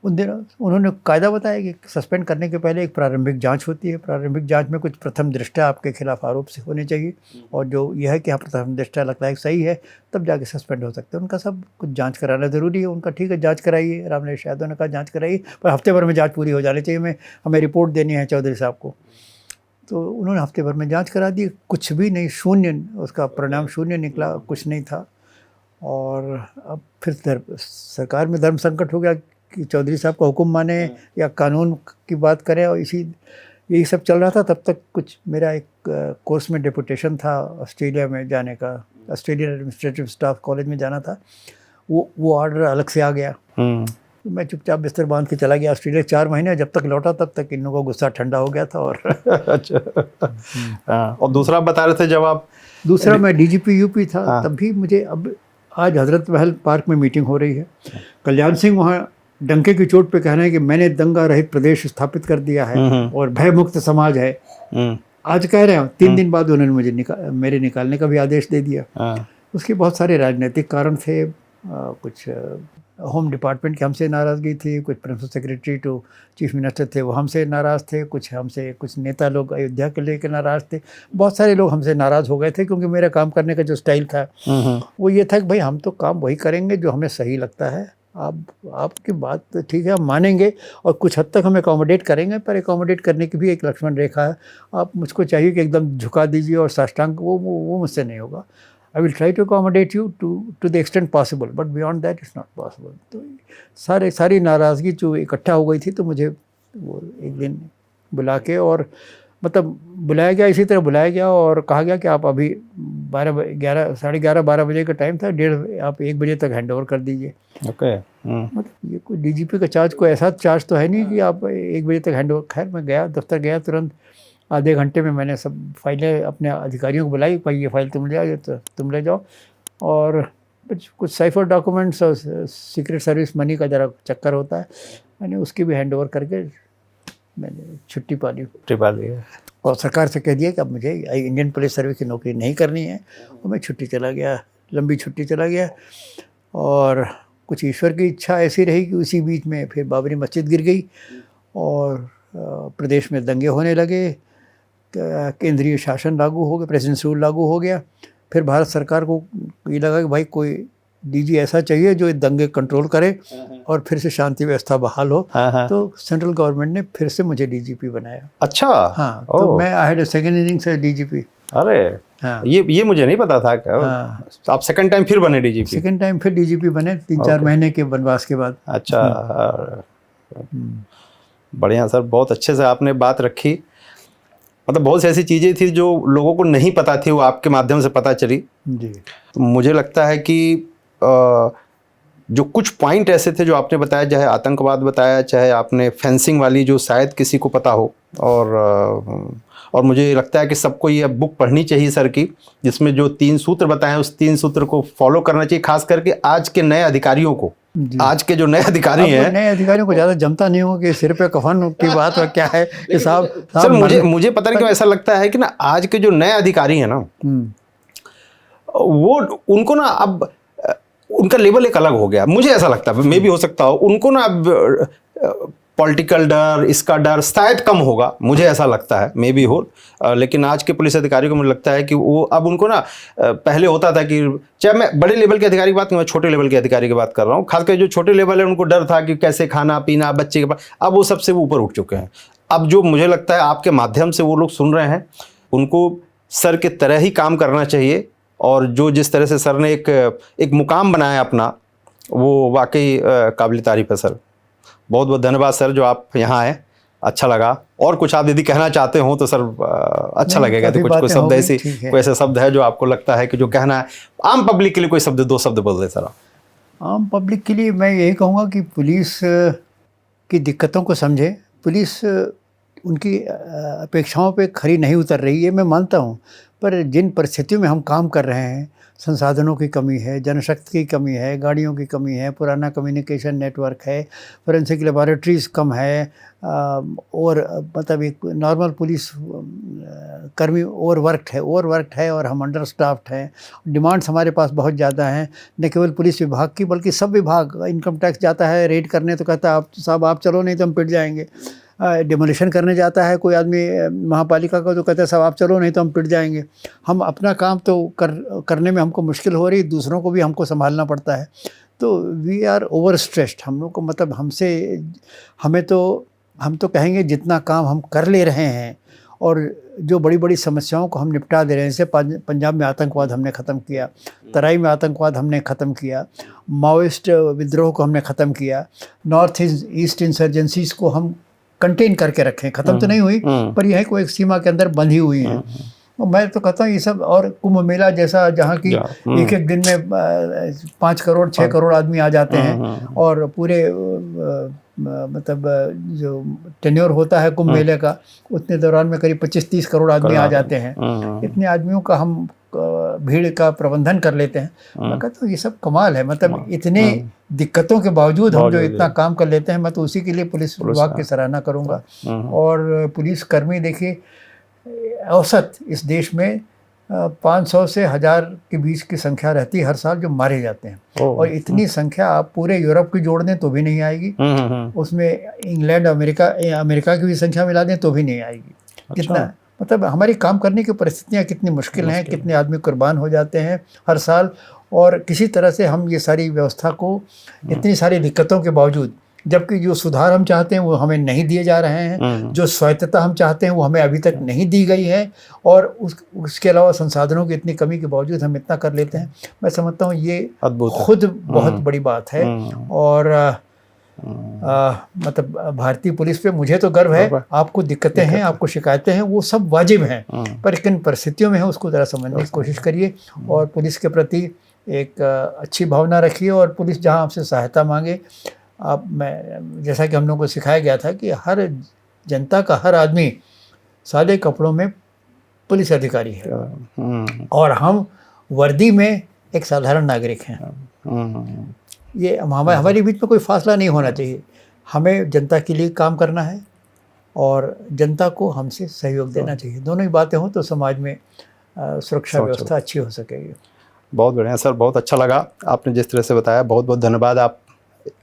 उन दिनों उन्होंने कायदा बताया कि सस्पेंड करने के पहले एक प्रारंभिक जांच होती है। प्रारंभिक जांच में कुछ प्रथम दृष्टया आपके खिलाफ आरोप से होने चाहिए, और जो यह है कि हाँ प्रथम दृष्टया लगता है सही है, तब जाके सस्पेंड हो सकते हैं। उनका सब कुछ जांच कराना ज़रूरी है। उनका ठीक है, जांच कराइए। राम नरेश यादव ने कहा जांच कराइए, पर हफ्ते भर में जांच पूरी हो जानी चाहिए, हमें रिपोर्ट देनी है चौधरी साहब को। तो उन्होंने हफ्ते भर में जाँच करा दी, कुछ भी नहीं, शून्य, उसका परिणाम शून्य निकला, कुछ नहीं था। और अब फिर सरकार में धर्म संकट हो गया कि चौधरी साहब का हुक्म माने या कानून की बात करें, और यही सब चल रहा था। तब तक कुछ मेरा एक कोर्स में डेपुटेशन था ऑस्ट्रेलिया में जाने का, ऑस्ट्रेलियन एडमिनिस्ट्रेटिव स्टाफ कॉलेज में जाना था। वो ऑर्डर अलग से आ गया। तो मैं चुपचाप बिस्तर बांध के चला गया ऑस्ट्रेलिया 4 महीने। जब तक लौटा तब तक इन लोगों का गुस्सा ठंडा हो गया था। और अच्छा। और दूसरा बता रहे थे जब आप, दूसरा मैं DGP UP था, तब भी मुझे, अब आज हजरत महल पार्क में मीटिंग हो रही है, कल्याण सिंह वहाँ डंके की चोट पे कह रहे हैं कि मैंने दंगा रहित प्रदेश स्थापित कर दिया है और भय मुक्त समाज है। आज कह रहे हैं, 3 दिन बाद उन्होंने मुझे मेरे निकालने का भी आदेश दे दिया। उसके बहुत सारे राजनीतिक कारण थे। कुछ होम डिपार्टमेंट की हमसे नाराज़गी थी, कुछ principal secretary to chief minister थे वो हमसे नाराज़ थे, कुछ नेता लोग अयोध्या के लेकर नाराज़ थे। बहुत सारे लोग हमसे नाराज़ हो गए थे, क्योंकि मेरा काम करने का जो स्टाइल था वो ये था कि भाई हम तो काम वही करेंगे जो हमें सही लगता है। आपकी बात तो ठीक है, हम मानेंगे और कुछ हद तक हम एकोमोडेट करेंगे, पर एकोमोडेट करने की भी एक लक्ष्मण रेखा है। आप मुझको चाहिए कि एकदम झुका दीजिए और साष्टांग, वो मुझसे नहीं होगा। I will try to accommodate you to the extent possible, but beyond that it's not possible. तो सारी नाराज़गी जो इकट्ठा हो गई थी, तो मुझे वो एक दिन बुला के, और मतलब बुलाया गया, इसी तरह बुलाया गया और कहा गया कि आप अभी 11:30 बजे का टाइम था, आप 1 बजे तक हैंड ओवर कर दीजिए। ओके। मतलब ये कोई डीजीपी का चार्ज, कोई ऐसा चार्ज तो है नहीं कि आप 1 बजे तक हैंड ओवर। खैर मैं गया, दफ्तर गया, तुरंत आधे घंटे में मैंने सब फाइलें अपने अधिकारियों को बुलाई, भाई ये फाइल तुम ले आओ, तो तुम ले जाओ, और कुछ साइफर डॉक्यूमेंट्स और सीक्रेट सर्विस मनी का ज़रा चक्कर होता है, मैंने उसकी भी हैंड ओवर करके मैंने छुट्टी पा ली। और सरकार से कह दिया कि अब मुझे इंडियन पुलिस सर्विस की नौकरी नहीं करनी है, और मैं छुट्टी चला गया, लंबी छुट्टी चला गया। और कुछ ईश्वर की इच्छा ऐसी रही कि उसी बीच में फिर बाबरी मस्जिद गिर गई और प्रदेश में दंगे होने लगे, केंद्रीय शासन लागू हो गया, प्रेसिडेंट रूल लागू हो गया। फिर भारत सरकार को ये लगा कि भाई कोई डीजी ऐसा चाहिए जो दंगे कंट्रोल करे और फिर से शांति व्यवस्था बहाल हो। तो सेंट्रल गवर्नमेंट ने फिर से मुझे डीजीपी बनाया। अच्छा। हाँ, तो मैं आई हैड सेकंड इनिंग से डीजीपी। अरे हाँ, ये मुझे नहीं पता था। हाँ, आप सेकंड टाइम फिर बने डीजीपी? सेकंड टाइम फिर डीजीपी बने 3-4 महीने के वनवास के बाद। अच्छा, बढ़िया सर, बहुत अच्छे से आपने बात रखी। मतलब बहुत सी ऐसी चीज़ें थी जो लोगों को नहीं पता थी, वो आपके माध्यम से पता चली जी। तो मुझे लगता है कि जो कुछ पॉइंट ऐसे थे जो आपने बताया, चाहे आतंकवाद बताया, चाहे आपने फेंसिंग वाली जो शायद किसी को पता हो, और मुझे लगता है कि सबको ये बुक पढ़नी चाहिए सर की, जिसमें जो 3 सूत्र बताए उस 3 सूत्र को फॉलो करना चाहिए, खास करके आज के नए अधिकारियों को। आज के जो नए अधिकारी हैं, नए अधिकारियों को ज़्यादा जमता नहीं हो कि सिर पे कफन की बात और क्या है साहब। सर मुझे पता नहीं क्यों ऐसा लगता है कि ना आज के जो नए अधिकारी हैं ना, वो उनको ना अब उनका लेवल एक अलग हो गया, मुझे ऐसा लगता है। मे भी हो सकता हो उनको ना अब पॉलिटिकल डर, इसका डर शायद कम होगा, मुझे ऐसा लगता है, मे भी हो। लेकिन आज के पुलिस अधिकारियों को मुझे लगता है कि वो अब उनको ना, पहले होता था कि, चाहे मैं बड़े लेवल के अधिकारी की बात नहीं, मैं छोटे लेवल के अधिकारी की बात कर रहा हूँ, खासकर जो छोटे लेवल है उनको डर था कि कैसे खाना पीना बच्चे के पास, अब वो सबसे ऊपर उठ चुके हैं। अब जो मुझे लगता है आपके माध्यम से वो लोग सुन रहे हैं, उनको सर के तरह ही काम करना चाहिए, और जो जिस तरह से सर ने एक मुकाम बनाया अपना, वो वाकई काबिल तारीफ है सर। बहुत बहुत धन्यवाद सर जो आप यहाँ आए, अच्छा लगा। और कुछ आप यदि कहना चाहते हो तो सर अच्छा लगेगा। तो कुछ शब्द ऐसे, कोई ऐसा शब्द है जो आपको लगता है कि जो कहना है आम पब्लिक के लिए, कोई शब्द 2 शब्द बोल दे सर। आम पब्लिक के लिए मैं यही कहूँगा कि पुलिस की दिक्कतों को समझे। पुलिस उनकी अपेक्षाओं पे खरी नहीं उतर रही है, मैं मानता हूँ, पर जिन परिस्थितियों में हम काम कर रहे हैं, संसाधनों की कमी है, जनशक्ति की कमी है, गाड़ियों की कमी है, पुराना कम्युनिकेशन नेटवर्क है, फोरेंसिक लेबॉरेटरीज़ कम है, और मतलब एक नॉर्मल पुलिस कर्मी ओवरवर्कड है और हम अंडर स्टाफ्ड हैं। डिमांड्स हमारे पास बहुत ज़्यादा हैं, न केवल पुलिस विभाग की बल्कि सब विभाग। इनकम टैक्स जाता है रेड करने तो कहता है आप साहब आप चलो नहीं तो हम पिट जाएंगे। डिमोलिशन करने जाता है कोई आदमी महापालिका का तो कहता है साहब आप चलो नहीं तो हम पिट जाएंगे। हम अपना काम तो करने में हमको मुश्किल हो रही, दूसरों को भी हमको संभालना पड़ता है। तो वी आर ओवर स्ट्रेस्ड। हम लोग को मतलब हम तो कहेंगे जितना काम हम कर ले रहे हैं और जो बड़ी बड़ी समस्याओं को हम निपटा दे रहे हैं, जैसे पंजाब में आतंकवाद हमने ख़त्म किया, तराई में आतंकवाद हमने ख़त्म किया, माओइस्ट विद्रोह को हमने ख़त्म किया, नॉर्थ ईस्ट इंसर्जेंसीज़ को हम कंटेन करके रखें, ख़त्म तो नहीं हुई पर यह को एक सीमा के अंदर बंधी हुई हैं। और मैं तो कहता हूँ ये सब, और कुंभ मेला जैसा जहाँ की एक एक दिन में 5 करोड़ 6 करोड़ आदमी आ जाते हैं, और पूरे मतलब जो टेन्योर होता है कुंभ मेले का, उतने दौरान में करीब 25-30 करोड़ आदमी आ जाते हैं। इतने आदमियों का हम भीड़ का प्रबंधन कर लेते हैं। मैं कहता हूँ ये सब कमाल है। मतलब इतने दिक्कतों के बावजूद हम जो इतना काम कर लेते हैं, मैं तो उसी के लिए पुलिस विभाग की सराहना करूँगा। और पुलिस कर्मी देखिए, औसत इस देश में 500 से 1000 के बीच की संख्या रहती है हर साल जो मारे जाते हैं। और इतनी संख्या आप पूरे यूरोप की जोड़ दें तो भी नहीं आएगी, उसमें इंग्लैंड अमेरिका की भी संख्या मिला दें तो भी नहीं आएगी। कितना मतलब हमारी काम करने की परिस्थितियाँ कितनी मुश्किल हैं, कितने आदमी कुर्बान हो जाते हैं हर साल। और किसी तरह से हम ये सारी व्यवस्था को इतनी सारी दिक्कतों के बावजूद जबकि जो सुधार हम चाहते हैं वो हमें नहीं दिए जा रहे हैं, जो स्वायत्तता हम चाहते हैं वो हमें अभी तक नहीं दी गई है, और उसके अलावा संसाधनों की इतनी कमी के बावजूद हम इतना कर लेते हैं। मैं समझता हूँ ये अद्भुत है। खुद बहुत बड़ी बात है। और मतलब भारतीय पुलिस पे मुझे तो गर्व है। आपको दिक्कतें हैं, आपको शिकायतें हैं, वो सब वाजिब हैं, पर किन परिस्थितियों में है उसको ज़रा समझने की कोशिश करिए, और पुलिस के प्रति एक अच्छी भावना रखिए। और पुलिस जहाँ आपसे सहायता मांगे, मैं जैसा कि हम लोगों को सिखाया गया था कि हर जनता का हर आदमी सादे कपड़ों में पुलिस अधिकारी है, और हम वर्दी में एक साधारण नागरिक हैं। ये हमारे बीच में कोई फासला नहीं होना चाहिए। हमें जनता के लिए काम करना है और जनता को हमसे सहयोग देना चाहिए। दोनों ही बातें हों तो समाज में सुरक्षा व्यवस्था अच्छी हो सकेगी। बहुत बढ़िया सर, बहुत अच्छा लगा आपने जिस तरह से बताया। बहुत बहुत धन्यवाद, आप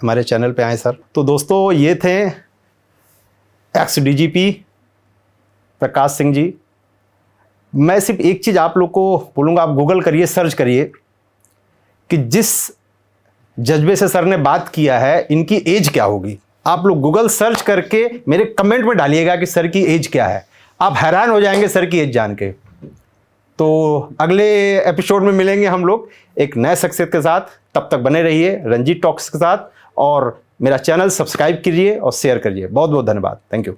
हमारे चैनल पे आए सर। तो दोस्तों, ये थे एक्स डीजीपी प्रकाश सिंह जी। मैं सिर्फ एक चीज़ आप लोग को बोलूँगा, आप गूगल करिए, सर्च करिए कि जिस जज्बे से सर ने बात किया है इनकी एज क्या होगी। आप लोग गूगल सर्च करके मेरे कमेंट में डालिएगा कि सर की एज क्या है, आप हैरान हो जाएंगे सर की एज जान के। तो अगले एपिसोड में मिलेंगे हम लोग एक नए शख्सियत के साथ। तब तक बने रहिए रंजीत टॉक्स के साथ, और मेरा चैनल सब्सक्राइब कीजिए और शेयर करिए। बहुत बहुत धन्यवाद। Thank you.